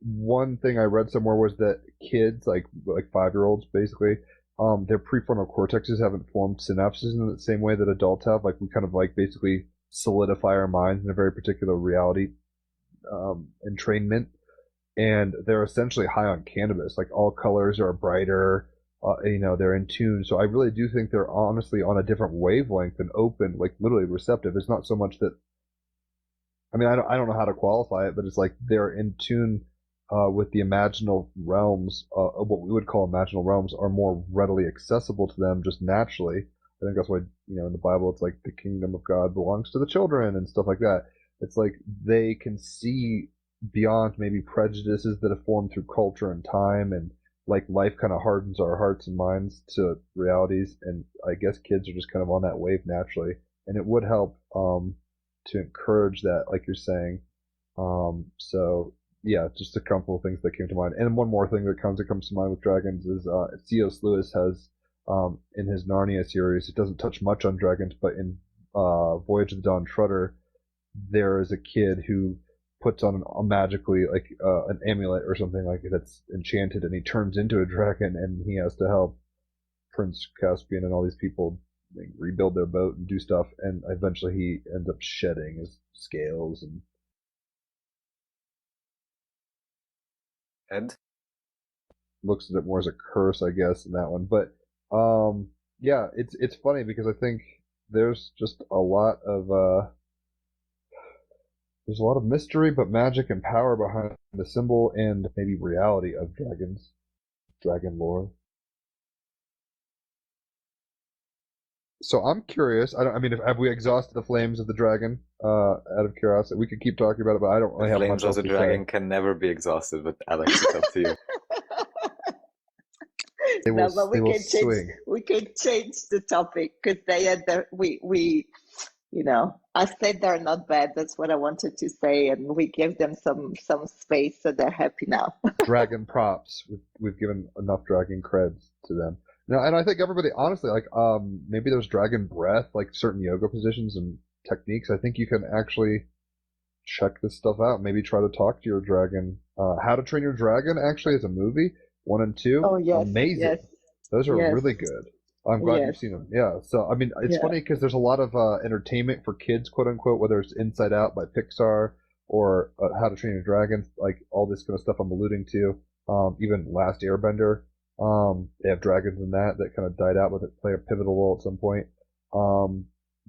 One thing I read somewhere was that kids, like 5-year-olds basically, their prefrontal cortexes haven't formed synapses in the same way that adults have. Like we kind of like basically solidify our minds in a very particular reality entrainment, and they're essentially high on cannabis. Like all colors are brighter, you know, they're in tune. So I really do think they're honestly on a different wavelength and open, like literally receptive. It's not so much that, I mean, I don't know how to qualify it, but it's like they're in tune with the imaginal realms, what we would call imaginal realms, are more readily accessible to them just naturally. I think that's why, you know, in the Bible it's like the kingdom of God belongs to the children and stuff like that. It's like they can see beyond maybe prejudices that have formed through culture and time, and like life kind of hardens our hearts and minds to realities. And I guess kids are just kind of on that wave naturally, and it would help to encourage that, like you're saying. So yeah, just a couple of things that came to mind. And one more thing that comes to mind with dragons is C.S. Lewis has in his Narnia series, it doesn't touch much on dragons, but in Voyage of the Dawn Treader, there is a kid who puts on magically like an amulet or something like that's enchanted, and he turns into a dragon, and he has to help Prince Caspian and all these people like, rebuild their boat and do stuff, and eventually he ends up shedding his scales and Ed? looks at it more as a curse, I guess, in that one. But yeah, it's funny because I think there's just a lot of there's a lot of mystery, but magic and power behind the symbol and maybe reality of dragons, dragon lore. So I'm curious. I mean, have we exhausted the flames of the dragon? Out of curiosity, we could keep talking about it, but I don't really The have flames much of else the to dragon say. can never be exhausted, but Alex, it's up to you. They No, will, but they will swing. we could change the topic because they are we you know, I said they're not bad. That's what I wanted to say, and we give them some space, so they're happy now. Dragon props. We've given enough dragon creds to them. No, and I think everybody, honestly, like maybe there's dragon breath, like certain yoga positions and techniques. I think you can actually check this stuff out. Maybe try to talk to your dragon. How to Train Your Dragon actually is a movie, 1 and 2. Oh yes, Amazing. yes, Those are yes, really good. I'm glad yes, you've seen them. Yeah. So I mean, it's yeah. funny because there's a lot of entertainment for kids, quote unquote, whether it's Inside Out by Pixar or How to Train Your Dragon, like all this kind of stuff I'm alluding to. Even Last Airbender. They have dragons in that kind of died out, but it play a pivotal role at some point.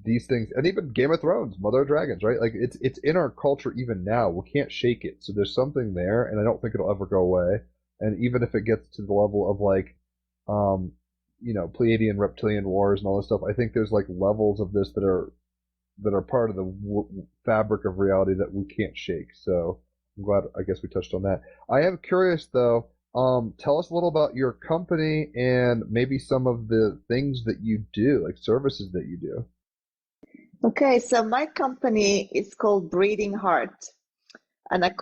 These things, and even Game of Thrones, Mother of Dragons, right? Like it's in our culture even now. We can't shake it. So there's something there, and I don't think it'll ever go away. And even if it gets to the level of like, you know, Pleiadian reptilian wars and all this stuff, I think there's like levels of this that are part of the fabric of reality that we can't shake. So I'm glad, I guess we touched on that. I am curious though. Tell us a little about your company and maybe some of the things that you do, like services that you do. Okay, so my company is called Breathing Heart, and and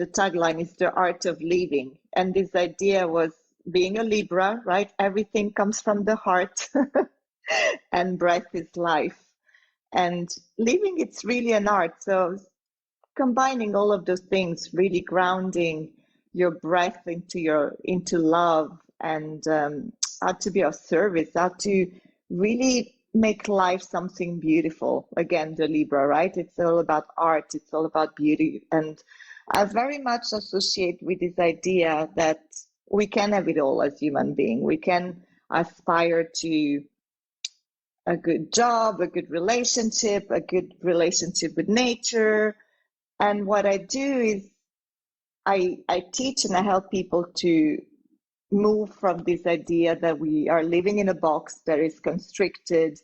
the tagline is the art of living. And this idea was being a Libra, right? Everything comes from the heart, and breath is life. And living, it's really an art. So combining all of those things, really grounding your breath into love, and how to be of service, how to really make life something beautiful. Again, the Libra, right? It's all about art, it's all about beauty. And I very much associate with this idea that we can have it all as human beings. We can aspire to a good job, a good relationship with nature. And what I do is I teach and I help people to move from this idea that we are living in a box that is constricted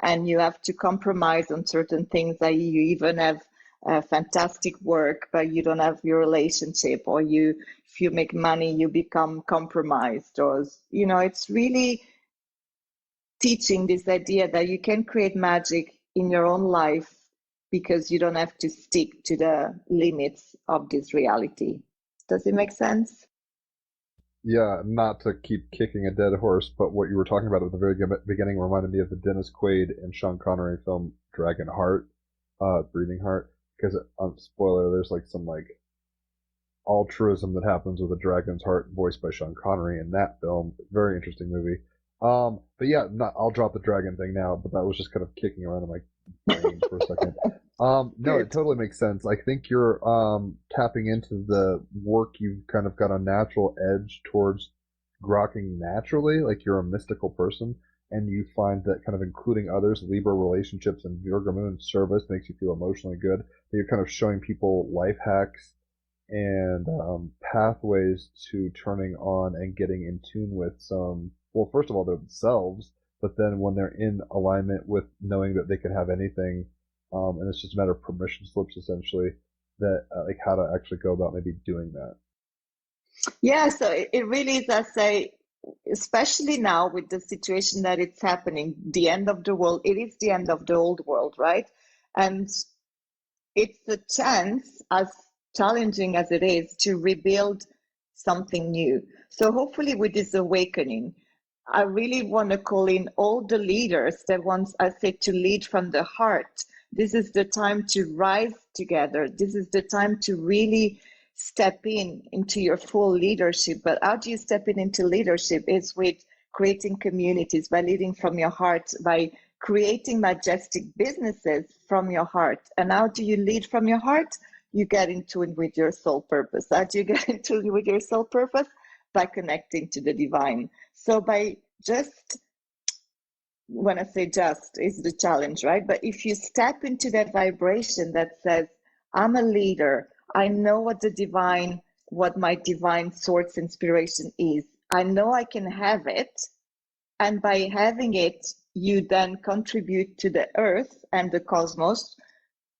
and you have to compromise on certain things, that you even have fantastic work, but you don't have your relationship, or if you make money, you become compromised, or, it's really teaching this idea that you can create magic in your own life because you don't have to stick to the limits of this reality. Does it make sense? Yeah, not to keep kicking a dead horse, but what you were talking about at the very beginning reminded me of the Dennis Quaid and Sean Connery film Dragon Heart, Breathing Heart, because, spoiler, there's like some like altruism that happens with a dragon's heart voiced by Sean Connery in that film. Very interesting movie. But yeah, I'll drop the dragon thing now, but that was just kind of kicking around in my brain for a second. No, it totally makes sense. I think you're tapping into the work. You've kind of got a natural edge towards grokking naturally, like you're a mystical person, and you find that kind of including others, Libra relationships, and Virgo moon service makes you feel emotionally good. That you're kind of showing people life hacks and pathways to turning on and getting in tune with some, well, first of all, themselves, but then when they're in alignment with knowing that they can have anything, and it's just a matter of permission slips, essentially, that like how to actually go about maybe doing that. Yeah, so it really is, I say, especially now with the situation that it's happening, the end of the world, it is the end of the old world, right? And it's a chance, as challenging as it is, to rebuild something new. So hopefully with this awakening, I really want to call in all the leaders that want, I say, to lead from the heart. This is the time to rise together. This is the time to really step into your full leadership. But how do you step into leadership? It's with creating communities, by leading from your heart, by creating majestic businesses from your heart. And how do you lead from your heart? You get in tune with your soul purpose. How do you get in tune with your soul purpose? By connecting to the divine. So by just, when I say just, is the challenge, right? But if you step into that vibration that says, I'm a leader, I know what my divine source inspiration is. I know I can have it. And by having it, you then contribute to the earth and the cosmos.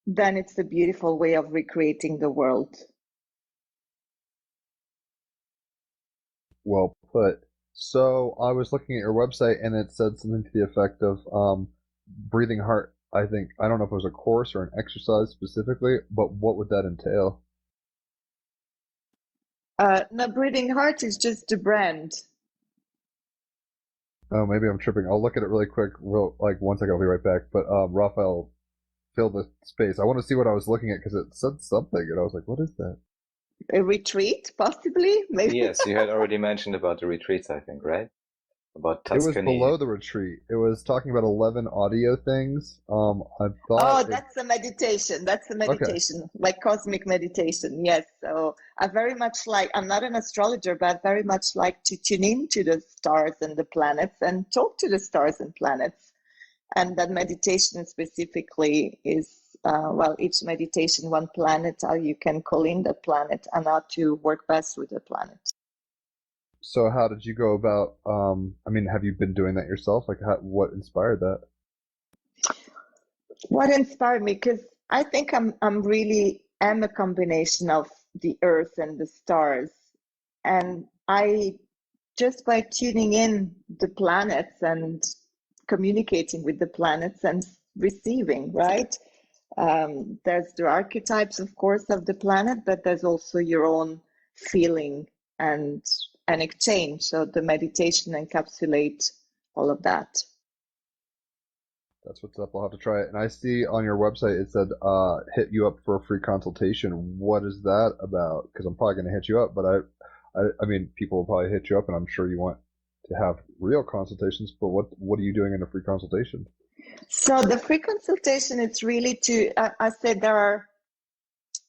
Then it's a beautiful way of recreating the world. Well put. So I was looking at your website and it said something to the effect of breathing heart. I don't know if it was a course or an exercise specifically, but what would that entail? No, breathing heart is just a brand. Oh, maybe I'm tripping. I'll look at it really quick. Like 1 second, I'll be right back. But Raphael, fill the space. I want to see what I was looking at because it said something, and I was like, "What is that?" A retreat, possibly, maybe. Yes, you had already mentioned about the retreats, I think, right? About It was Tuscany. below the retreat. It was talking about 11 audio things. I thought. That's a meditation. That's a meditation, like cosmic meditation. Yes. So I very much like, I'm not an astrologer, but I very much like to tune into the stars and the planets and talk to the stars and planets. And that meditation specifically is, each meditation, one planet, how you can call in the planet and how to work best with the planet. So how did you go about? Have you been doing that yourself? Like, what inspired that? What inspired me? Because I think I'm really am a combination of the earth and the stars, and I just by tuning in the planets and communicating with the planets and receiving, right? There's the archetypes, of course, of the planet, but there's also your own feeling and an exchange. So the meditation encapsulates all of that. That's what's up. I'll have to try it. And I see on your website it said hit you up for a free consultation. What is that about? Because I'm probably going to hit you up, but I mean, people will probably hit you up, and I'm sure you want to have real consultations. But what are you doing in a free consultation? So the free consultation, it's really I said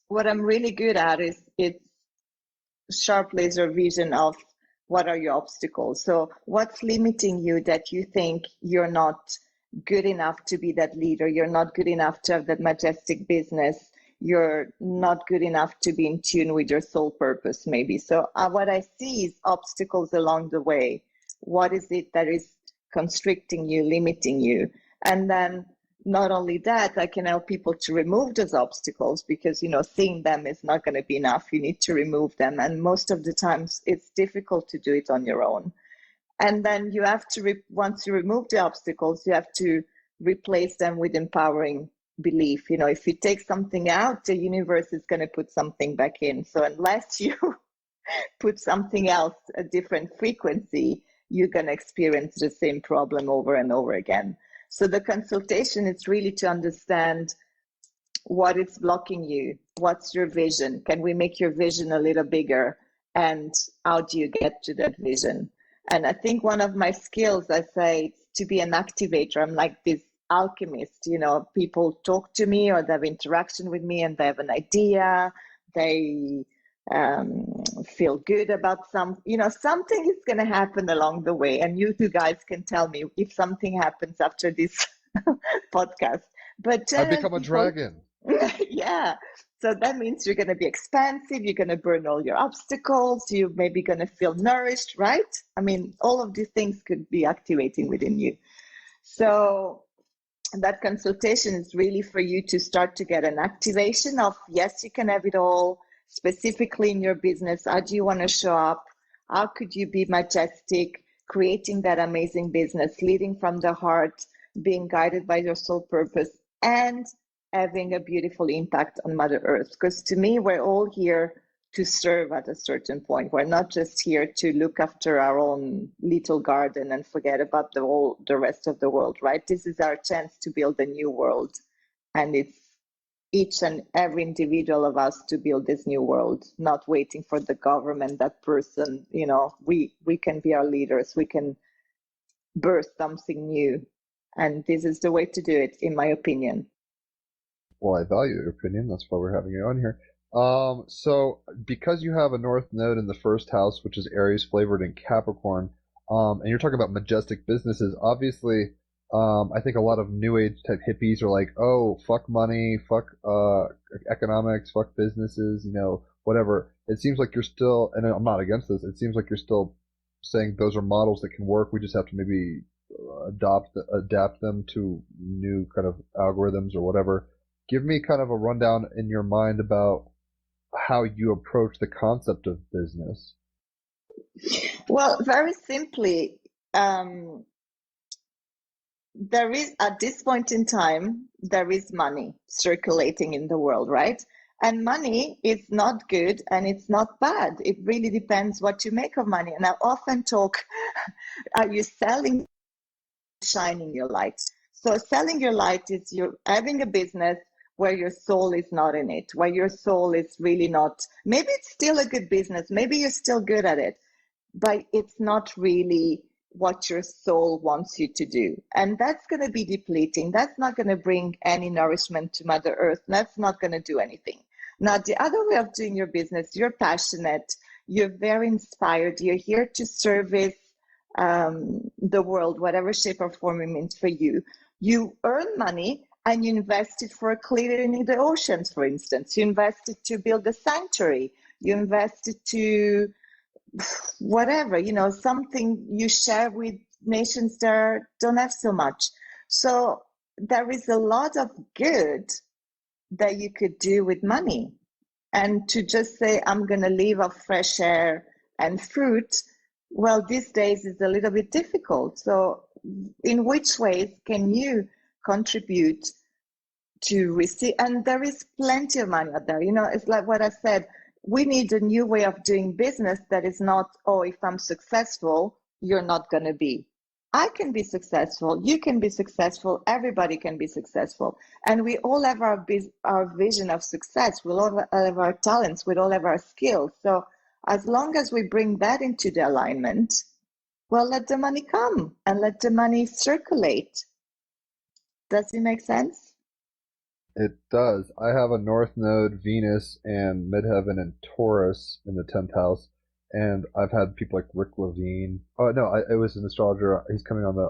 what I'm really good at is it's sharp laser vision of what are your obstacles. So what's limiting you that you think you're not good enough to be that leader, you're not good enough to have that majestic business, you're not good enough to be in tune with your soul purpose, maybe. So what I see is obstacles along the way. What is it that is constricting you, limiting you? And then not only that, I can help people to remove those obstacles, because, seeing them is not going to be enough. You need to remove them. And most of the times it's difficult to do it on your own. And then you have to, once you remove the obstacles, you have to replace them with empowering belief. If you take something out, the universe is going to put something back in. So unless you put something else, a different frequency, you're going to experience the same problem over and over again. So the consultation is really to understand what is blocking you. What's your vision? Can we make your vision a little bigger? And how do you get to that vision? And I think one of my skills, I say, to be an activator. I'm like this alchemist. People talk to me or they have interaction with me and they have an idea. They feel good about something is going to happen along the way. And you two guys can tell me if something happens after this podcast. But I become a dragon. Yeah. So that means you're going to be expansive. You're going to burn all your obstacles. You're maybe going to feel nourished, right? I mean, all of these things could be activating within you. So that consultation is really for you to start to get an activation of, yes, you can have it all. Specifically in your business, how do you want to show up? How could you be majestic, creating that amazing business, leading from the heart, being guided by your soul purpose, and having a beautiful impact on Mother Earth? Because to me, we're all here to serve at a certain point. We're not just here to look after our own little garden and forget about the rest of the world, right? This is our chance to build a new world. And it's each and every individual of us to build this new world, not waiting for the government, that person. We can be our leaders. We can birth something new. And this is the way to do it, in my opinion. Well, I value your opinion. That's why we're having you on here. So because you have a North Node in the first house, which is Aries flavored in Capricorn, and you're talking about majestic businesses, obviously, I think a lot of new age type hippies are like, oh, fuck money, fuck economics, fuck businesses, whatever. It seems like you're still, and I'm not against this, it seems like you're still saying those are models that can work. We just have to maybe adapt them to new kind of algorithms or whatever. Give me kind of a rundown in your mind about how you approach the concept of business. Well, very simply, there is, at this point in time, there is money circulating in the world, right? And money is not good and it's not bad. It really depends what you make of money. And I often talk, are you selling, shining your light? So selling your light is you're having a business where your soul is not in it, where your soul is really not, maybe it's still a good business, maybe you're still good at it, but it's not really what your soul wants you to do. And that's going to be depleting. That's not going to bring any nourishment to Mother Earth. That's not going to do anything. Now, the other way of doing your business, you're passionate, you're very inspired, you're here to service the world, whatever shape or form it means for you. You earn money and you invest it for cleaning the oceans, for instance. You invest it to build a sanctuary. You invest it to whatever, something you share with nations that don't have so much. So there is a lot of good that you could do with money. And to just say, I'm going to live off fresh air and fruit, well, these days is a little bit difficult. So in which ways can you contribute to receive? And there is plenty of money out there. It's like what I said, we need a new way of doing business that is not, oh, if I'm successful, you're not going to be. I can be successful, you can be successful, everybody can be successful. And we all have our vision of success, we all have our talents, we all have our skills. So as long as we bring that into the alignment, well, let the money come and let the money circulate. Does it make sense? It does. I have a North Node, Venus, and Midheaven and Taurus in the 10th house. And I've had people like Rick Levine. Oh, no, it was an astrologer. He's coming on the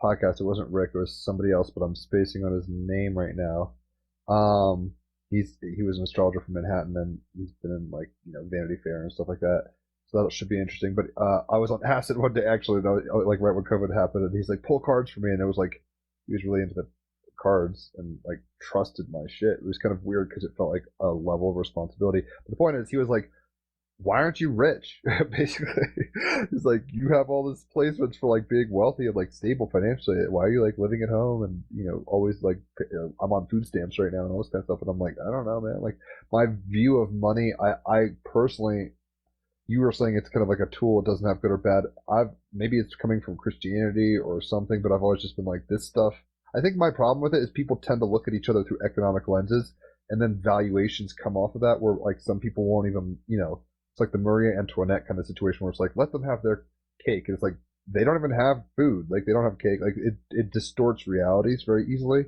podcast. It wasn't Rick. It was somebody else, but I'm spacing on his name right now. he was an astrologer from Manhattan, and he's been in like Vanity Fair and stuff like that. So that should be interesting. But I was on acid one day actually, like right when COVID happened, and he's like, pull cards for me, and it was like he was really into the cards and like trusted my shit. It was kind of weird because it felt like a level of responsibility. But the point is, he was like, why aren't you rich? Basically, he's like, you have all this placements for like being wealthy and like stable financially. Why are you like living at home and always like I'm on food stamps right now and all this kind of stuff? And I'm like, I don't know, man. Like my view of money, I personally, you were saying it's kind of like a tool. It doesn't have good or bad. Maybe it's coming from Christianity or something, but I've always just been like this stuff. I think my problem with it is people tend to look at each other through economic lenses, and then valuations come off of that where like some people won't even it's like the Marie Antoinette kind of situation where it's like, let them have their cake. And it's like, they don't even have food. Like, they don't have cake. Like, it distorts realities very easily.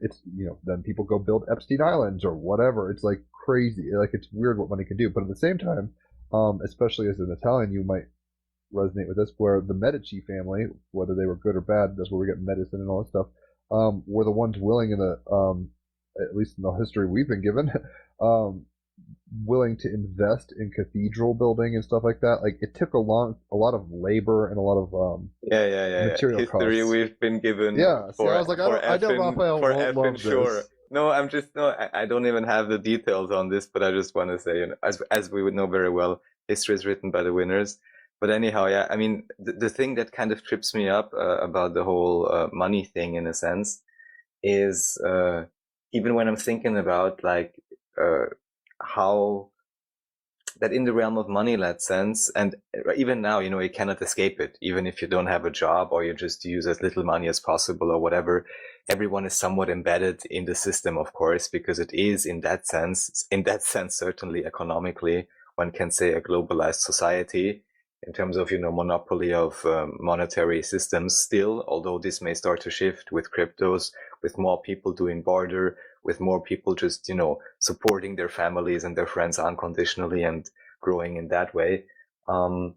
It's, then people go build Epstein Islands or whatever. It's like crazy. Like, it's weird what money can do. But at the same time, especially as an Italian, you might resonate with this, where the Medici family, whether they were good or bad, that's where we get medicine and all that stuff, were the ones willing at least in the history we've been given, willing to invest in cathedral building and stuff like that. Like it took a lot of labor and a lot of material history costs. we've been given. Yeah, so I was like, I know Raphael won't love sure. this. No, I don't even have the details on this, but I just want to say, as we would know very well, history is written by the winners. But anyhow, yeah, I mean, the thing that kind of trips me up about the whole money thing, in a sense, is even when I'm thinking about like how that in the realm of money, let's sense, and even now, you cannot escape it. Even if you don't have a job or you just use as little money as possible or whatever, everyone is somewhat embedded in the system, of course, because it is in that sense, certainly economically, one can say a globalized society in terms of, monopoly of monetary systems still, although this may start to shift with cryptos, with more people doing barter, with more people just, supporting their families and their friends unconditionally and growing in that way. Like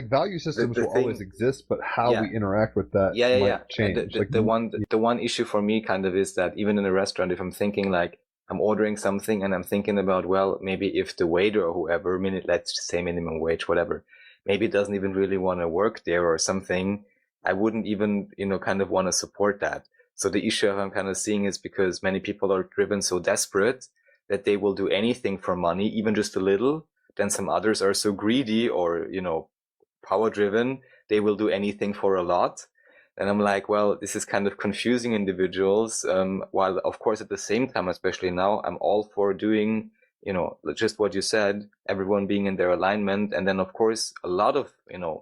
value systems will always exist, but how we interact with that might change. The one issue for me kind of is that even in a restaurant, if I'm thinking like I'm ordering something and I'm thinking about, well, maybe if the waiter or whoever, let's say minimum wage, whatever, maybe doesn't even really want to work there or something, I wouldn't even, kind of want to support that. So the issue I'm kind of seeing is because many people are driven so desperate that they will do anything for money, even just a little. Then some others are so greedy or, power driven, they will do anything for a lot. And I'm like, well, this is kind of confusing individuals. While of course at the same time, especially now, I'm all for doing, just what you said, everyone being in their alignment. And then of course, a lot of,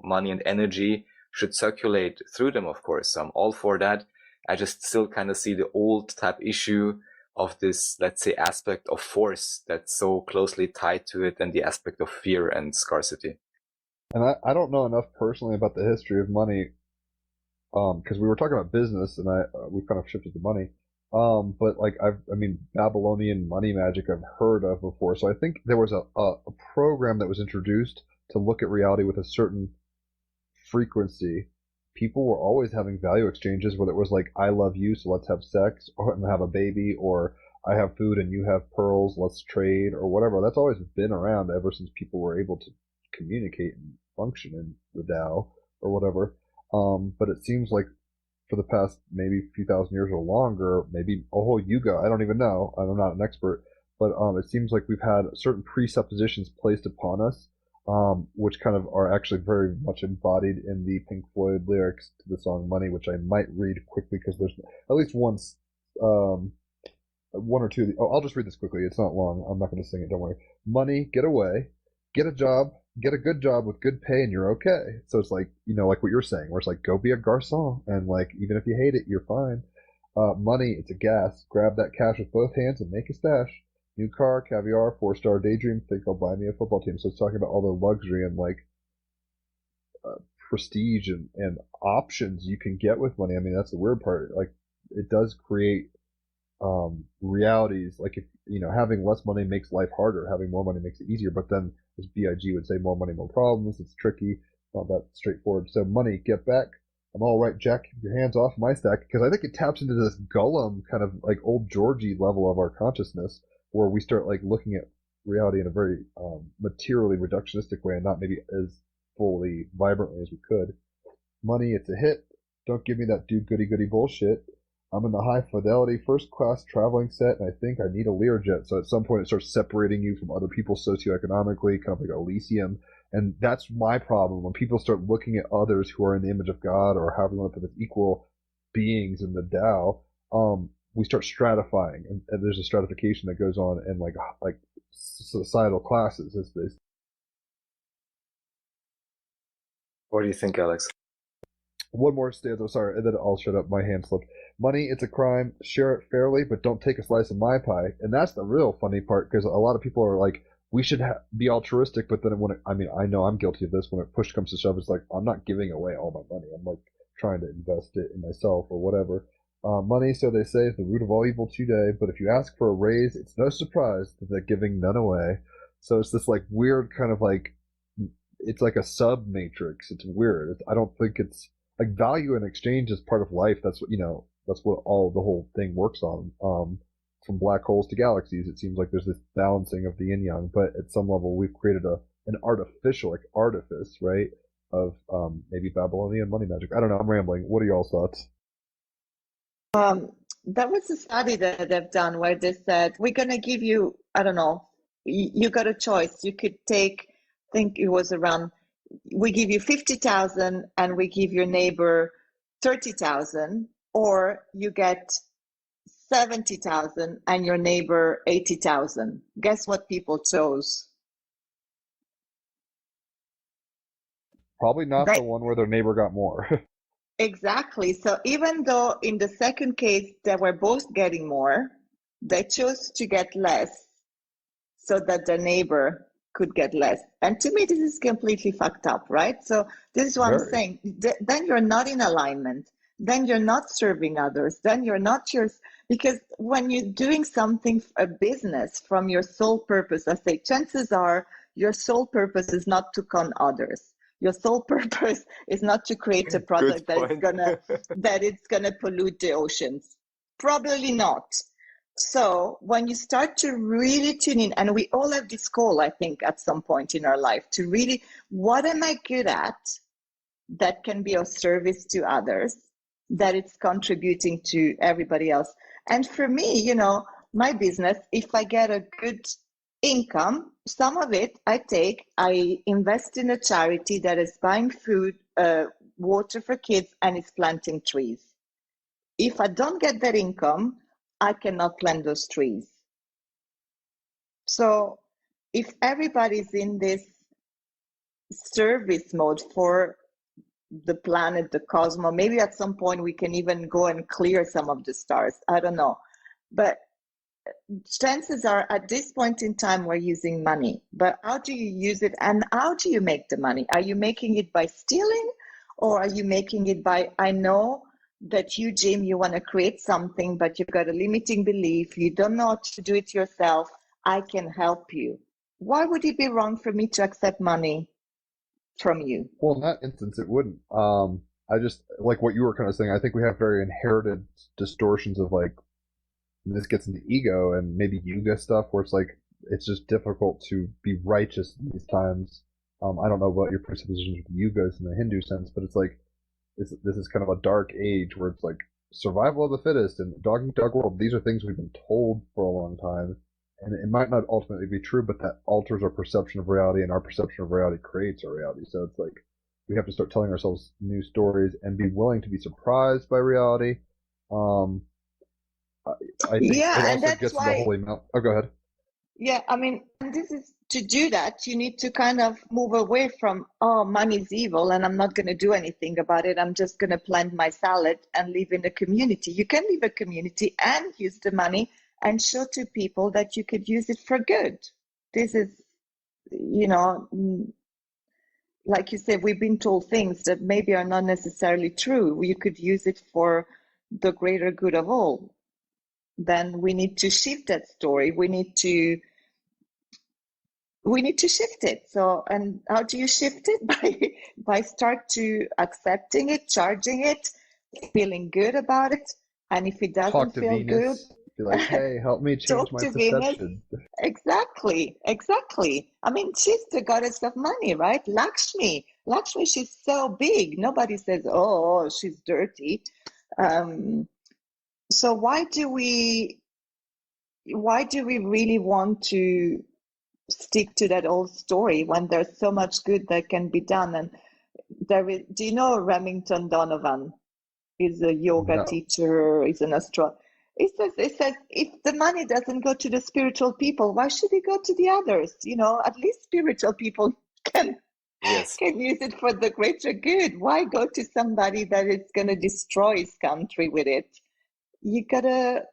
money and energy should circulate through them, of course. So I'm all for that. I just still kind of see the old type issue of this, let's say, aspect of force that's so closely tied to it, and the aspect of fear and scarcity. And I don't know enough personally about the history of money, because we were talking about business, and we kind of shifted to money. But like Babylonian money magic I've heard of before. So I think there was a program that was introduced to look at reality with a certain frequency. People were always having value exchanges, whether it was like, I love you, so let's have sex or have a baby, or I have food and you have pearls, let's trade, or whatever. That's always been around ever since people were able to communicate and function in the Tao or whatever. But it seems like for the past maybe few thousand years or longer, maybe a whole yuga, I don't even know, I'm not an expert, but it seems like we've had certain presuppositions placed upon us, which kind of are actually very much embodied in the Pink Floyd lyrics to the song Money, which I might read quickly because there's at least one or two. I'll just read this quickly. It's not long. I'm not going to sing it. Don't worry. Money, get away, get a job, get a good job with good pay, and you're okay. So it's like, like what you're saying, where it's like, go be a garçon, and like, even if you hate it, you're fine. Money, it's a gas. Grab that cash with both hands and make a stash. New car, caviar, 4-star daydream, think I'll buy me a football team. So it's talking about all the luxury and like prestige and options you can get with money. I mean, that's the weird part. Like, it does create realities. Like, if having less money makes life harder, having more money makes it easier. But then, as BIG would say, more money, more problems. It's tricky, not that straightforward. So money, get back I'm all right, Jack, keep your hands off my stack, because I think it taps into this Gollum kind of like old Georgie level of our consciousness, where we start like looking at reality in a very materially reductionistic way, and not maybe as fully vibrantly as we could. Money, it's a hit. Don't give me that do goody goody bullshit. I'm in the high fidelity first class traveling set, and I think I need a Learjet. So at some point, it starts separating you from other people socioeconomically, kind of like Elysium. And that's my problem. When people start looking at others who are in the image of God, or however you want to put it, equal beings in the Tao, we start stratifying, and there's a stratification that goes on in like societal classes. What do you think, Alex? One more stanza, sorry, and then I'll shut up. My hand slipped. Money, it's a crime. Share it fairly, but don't take a slice of my pie. And that's the real funny part, because a lot of people are like, we should be altruistic, but then I know I'm guilty of this. When push comes to shove, it's like, I'm not giving away all my money. I'm like trying to invest it in myself or whatever. Money, so they say, is the root of all evil today. But if you ask for a raise, it's no surprise that they're giving none away. So it's this like weird kind of like, it's like a sub matrix. It's weird. I don't think it's like value and exchange is part of life. That's what, that's what all the whole thing works on. From black holes to galaxies, it seems like there's this balancing of the yin yang, but at some level we've created an artificial, like artifice, right, of maybe Babylonian money magic. I don't know, I'm rambling. What are y'all's thoughts? There was a study that they've done where they said, we're going to give you, I don't know, you got a choice. You could take, I think it was around, we give you 50,000 and we give your neighbor 30,000, or you get 70,000 and your neighbor 80,000. Guess what people chose? Probably not the one where their neighbor got more. Exactly. So even though in the second case they were both getting more, they chose to get less so that their neighbor could get less. And to me, this is completely fucked up, right? So this is what I'm saying. Then you're not in alignment. Then you're not serving others. Then you're not yours. Because when you're doing something, a business from your sole purpose, I say, chances are your sole purpose is not to con others. Your sole purpose is not to create a product that it's gonna pollute the oceans. Probably not. So when you start to really tune in, and we all have this call, I think, at some point in our life, to really, what am I good at that can be of service to others, that it's contributing to everybody else? And for me, my business, if I get a good income, some of it I invest in a charity that is buying food, water for kids, and is planting trees. If I don't get that income, I cannot plant those trees. So if everybody's in this service mode for the planet, the cosmos, maybe at some point we can even go and clear some of the stars. I don't know. But chances are at this point in time we're using money. But how do you use it, and how do you make the money? Are you making it by stealing, or are you making it by, I know that you, Jim, you want to create something, but you've got a limiting belief, you don't know how to do it yourself, I can help you. Why would it be wrong for me to accept money from you? Well, in that instance, it wouldn't. I just, like what you were kind of saying, I think we have very inherited distortions of like, this gets into ego and maybe yuga stuff, where it's like, it's just difficult to be righteous in these times. I don't know what your presuppositions with yugas in the Hindu sense, but it's like, this is kind of a dark age where it's like survival of the fittest and dog eat dog world. These are things we've been told for a long time, and it might not ultimately be true, but that alters our perception of reality, and our perception of reality creates our reality. So it's like we have to start telling ourselves new stories and be willing to be surprised by reality. I think it also gets to the holy mountain. Oh, go ahead. Yeah, I mean, this is, to do that, you need to kind of move away from, oh, money's evil and I'm not going to do anything about it. I'm just going to plant my salad and live in a community. You can live a community and use the money and show to people that you could use it for good. This is, like you said, we've been told things that maybe are not necessarily true. You could use it for the greater good of all. Then we need to shift that story. We need to we need to shift it. So, and how do you shift it? By start to accepting it, charging it, feeling good about it. And if it doesn't Talk to feel good, Venus. Be like, hey, help me change talk my to Venus. perception. Exactly. I mean, she's the goddess of money, right? Lakshmi, she's so big. Nobody says, oh, she's dirty. So why do we really want to stick to that old story when there's so much good that can be done? And do you know Remington Donovan? He's a yoga No. teacher, he's an astrologer. He says, if the money doesn't go to the spiritual people, why should it go to the others? You know, at least spiritual people can Yes. use it for the greater good. Why go to somebody that is going to destroy his country with it? We gotta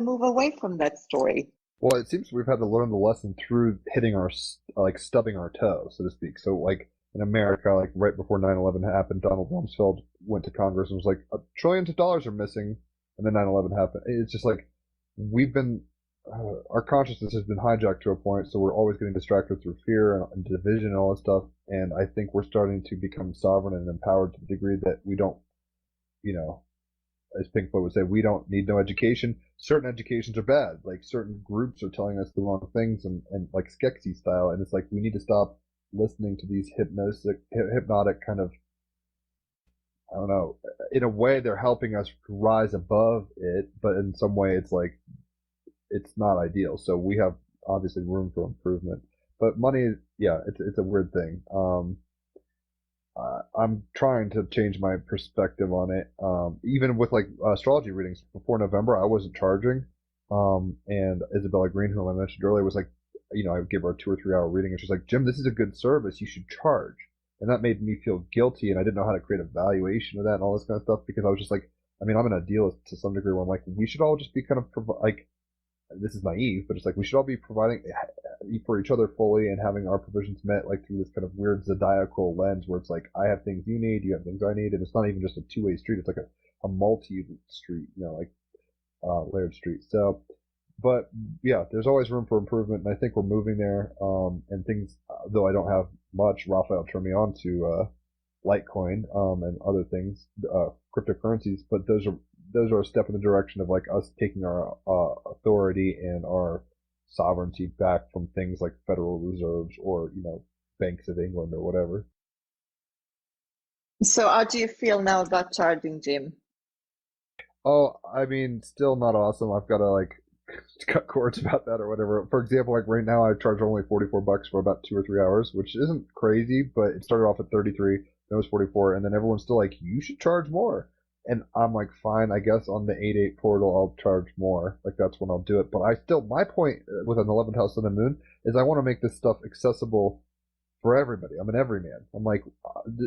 move away from that story. Well, it seems we've had to learn the lesson through hitting our, like, stubbing our toe, so to speak. So, like, in America, like, right before 9/11 happened, Donald Rumsfeld went to Congress and was like, trillions of dollars are missing, and then 9/11 happened. It's just like, we've been, our consciousness has been hijacked to a point, so we're always getting distracted through fear and division and all this stuff, and I think we're starting to become sovereign and empowered to the degree that we don't, you know, as Pink Floyd would say, we don't need no education. Certain educations are bad. Like, certain groups are telling us the wrong things, and like Skeksis style, and it's like, we need to stop listening to these hypnotic kind of, I don't know, in a way they're helping us rise above it, but in some way it's like, it's not ideal. So we have obviously room for improvement. But money, yeah, it's a weird thing. I'm trying to change my perspective on it. Even with like astrology readings before November, I wasn't charging. And Isabella Green, who I mentioned earlier, was like, you know, I would give her a 2 or 3 hour reading, and she's like, Jim, this is a good service. You should charge. And that made me feel guilty, and I didn't know how to create a valuation of that and all this kind of stuff, because I was just like, I mean, I'm an idealist to some degree where I'm like, we should all just be kind of like, this is naive, but it's like, we should all be providing for each other fully and having our provisions met, like through this kind of weird zodiacal lens where it's like, I have things you need, you have things I need, and it's not even just a two-way street, it's like a multi-street, you know, like layered street. So, but yeah, there's always room for improvement, and I think we're moving there. And things, though I don't have much, Raphael turned me on to Litecoin and other things, cryptocurrencies, but those are a step in the direction of like us taking our authority and our sovereignty back from things like Federal Reserves or, you know, Banks of England or whatever. So how do you feel now about charging, Jim? Oh, I mean, still not awesome. I've got to like cut cords about that or whatever. For example, like right now I charge only $44 for about 2 or 3 hours, which isn't crazy, but it started off at 33, then it was 44, and then everyone's still like, you should charge more. And I'm like, fine, I guess on the 8/8 portal I'll charge more. Like, that's when I'll do it. But my point with an 11th house sun and moon is I want to make this stuff accessible for everybody. I'm an everyman. I'm like,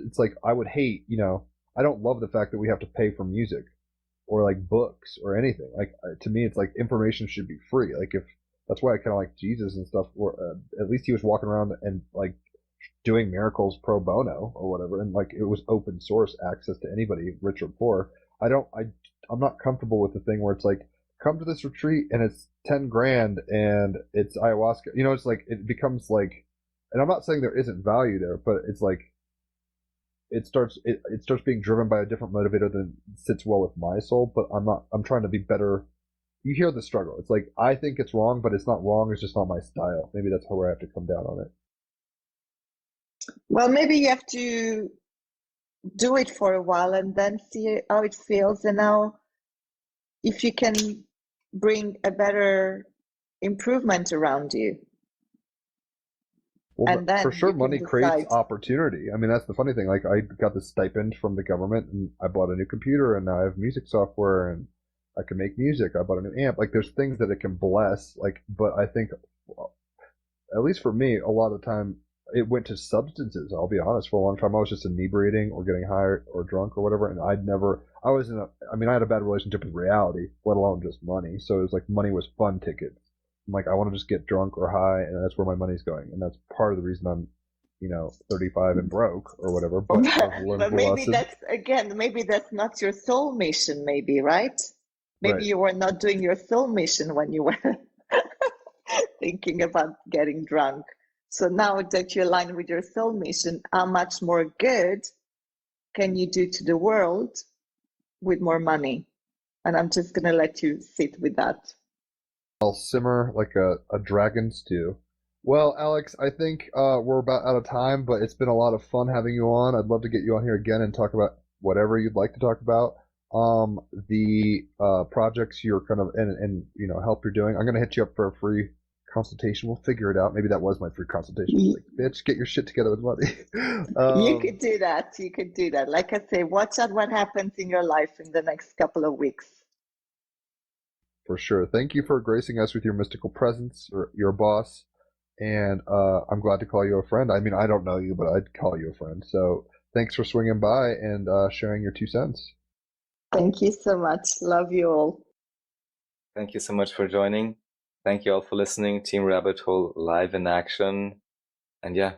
it's like, I would hate, you know, I don't love the fact that we have to pay for music or like books or anything. Like, to me, it's like information should be free. Like, if that's why I kind of like Jesus and stuff, or at least he was walking around and like doing miracles pro bono or whatever, and like it was open source access to anybody, rich or poor. I'm not comfortable with the thing where it's like, come to this retreat and it's 10 grand and it's ayahuasca. You know, it's like, it becomes like, and I'm not saying there isn't value there, but it's like, it starts being driven by a different motivator than sits well with my soul. But I'm trying to be better. You hear the struggle. It's like, I think it's wrong, but it's not wrong. It's just not my style. Maybe that's where I have to come down on it. Well, maybe you have to do it for a while and then see how it feels, and now if you can bring a better improvement around you. Well, And then for sure, you can money creates decide. opportunity. I mean, that's the funny thing. Like, I got the stipend from the government, and I bought a new computer, and now I have music software, and I can make music. I bought a new amp. Like, there's things that it can bless. Like, but I think, at least for me, a lot of the time, it went to substances. I'll be honest. For a long time, I was just inebriating or getting high or drunk or whatever, and I had a bad relationship with reality, let alone just money. So it was like, money was fun tickets. I'm like, I want to just get drunk or high, and that's where my money's going. And that's part of the reason I'm, 35 and broke or whatever. But I've learned But the maybe lesson. maybe that's not your soul mission, maybe, right? Maybe Right. you were not doing your soul mission when you were thinking about getting drunk. So now that you align with your soul mission, how much more good can you do to the world with more money? And I'm just going to let you sit with that. I'll simmer like a dragon stew. Well, Alex, I think we're about out of time, but it's been a lot of fun having you on. I'd love to get you on here again and talk about whatever you'd like to talk about. The projects you're kind of and you know help you're doing. I'm gonna hit you up for a free consultation. We'll figure it out. Maybe that was my free consultation. Like, bitch, get your shit together with money. You could do that. You could do that. Like I say, watch out what happens in your life in the next couple of weeks. For sure. Thank you for gracing us with your mystical presence. You're a boss. And I'm glad to call you a friend. I mean, I don't know you, but I'd call you a friend. So thanks for swinging by and sharing your 2 cents. Thank you so much. Love you all. Thank you so much for joining. Thank you all for listening. Team Rabbit Hole live in action. And yeah,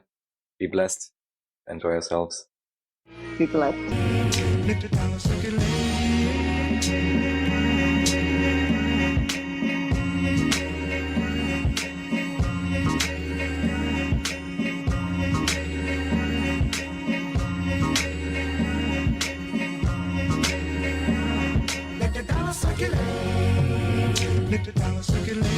be blessed. Enjoy yourselves. Be blessed. Let the dollar circulate. Let the dollar circulate. Let the dollar circulate.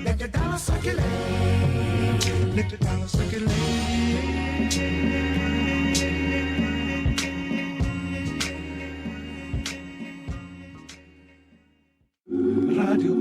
Let the dollar circulate. Let the dollar circulate. Radio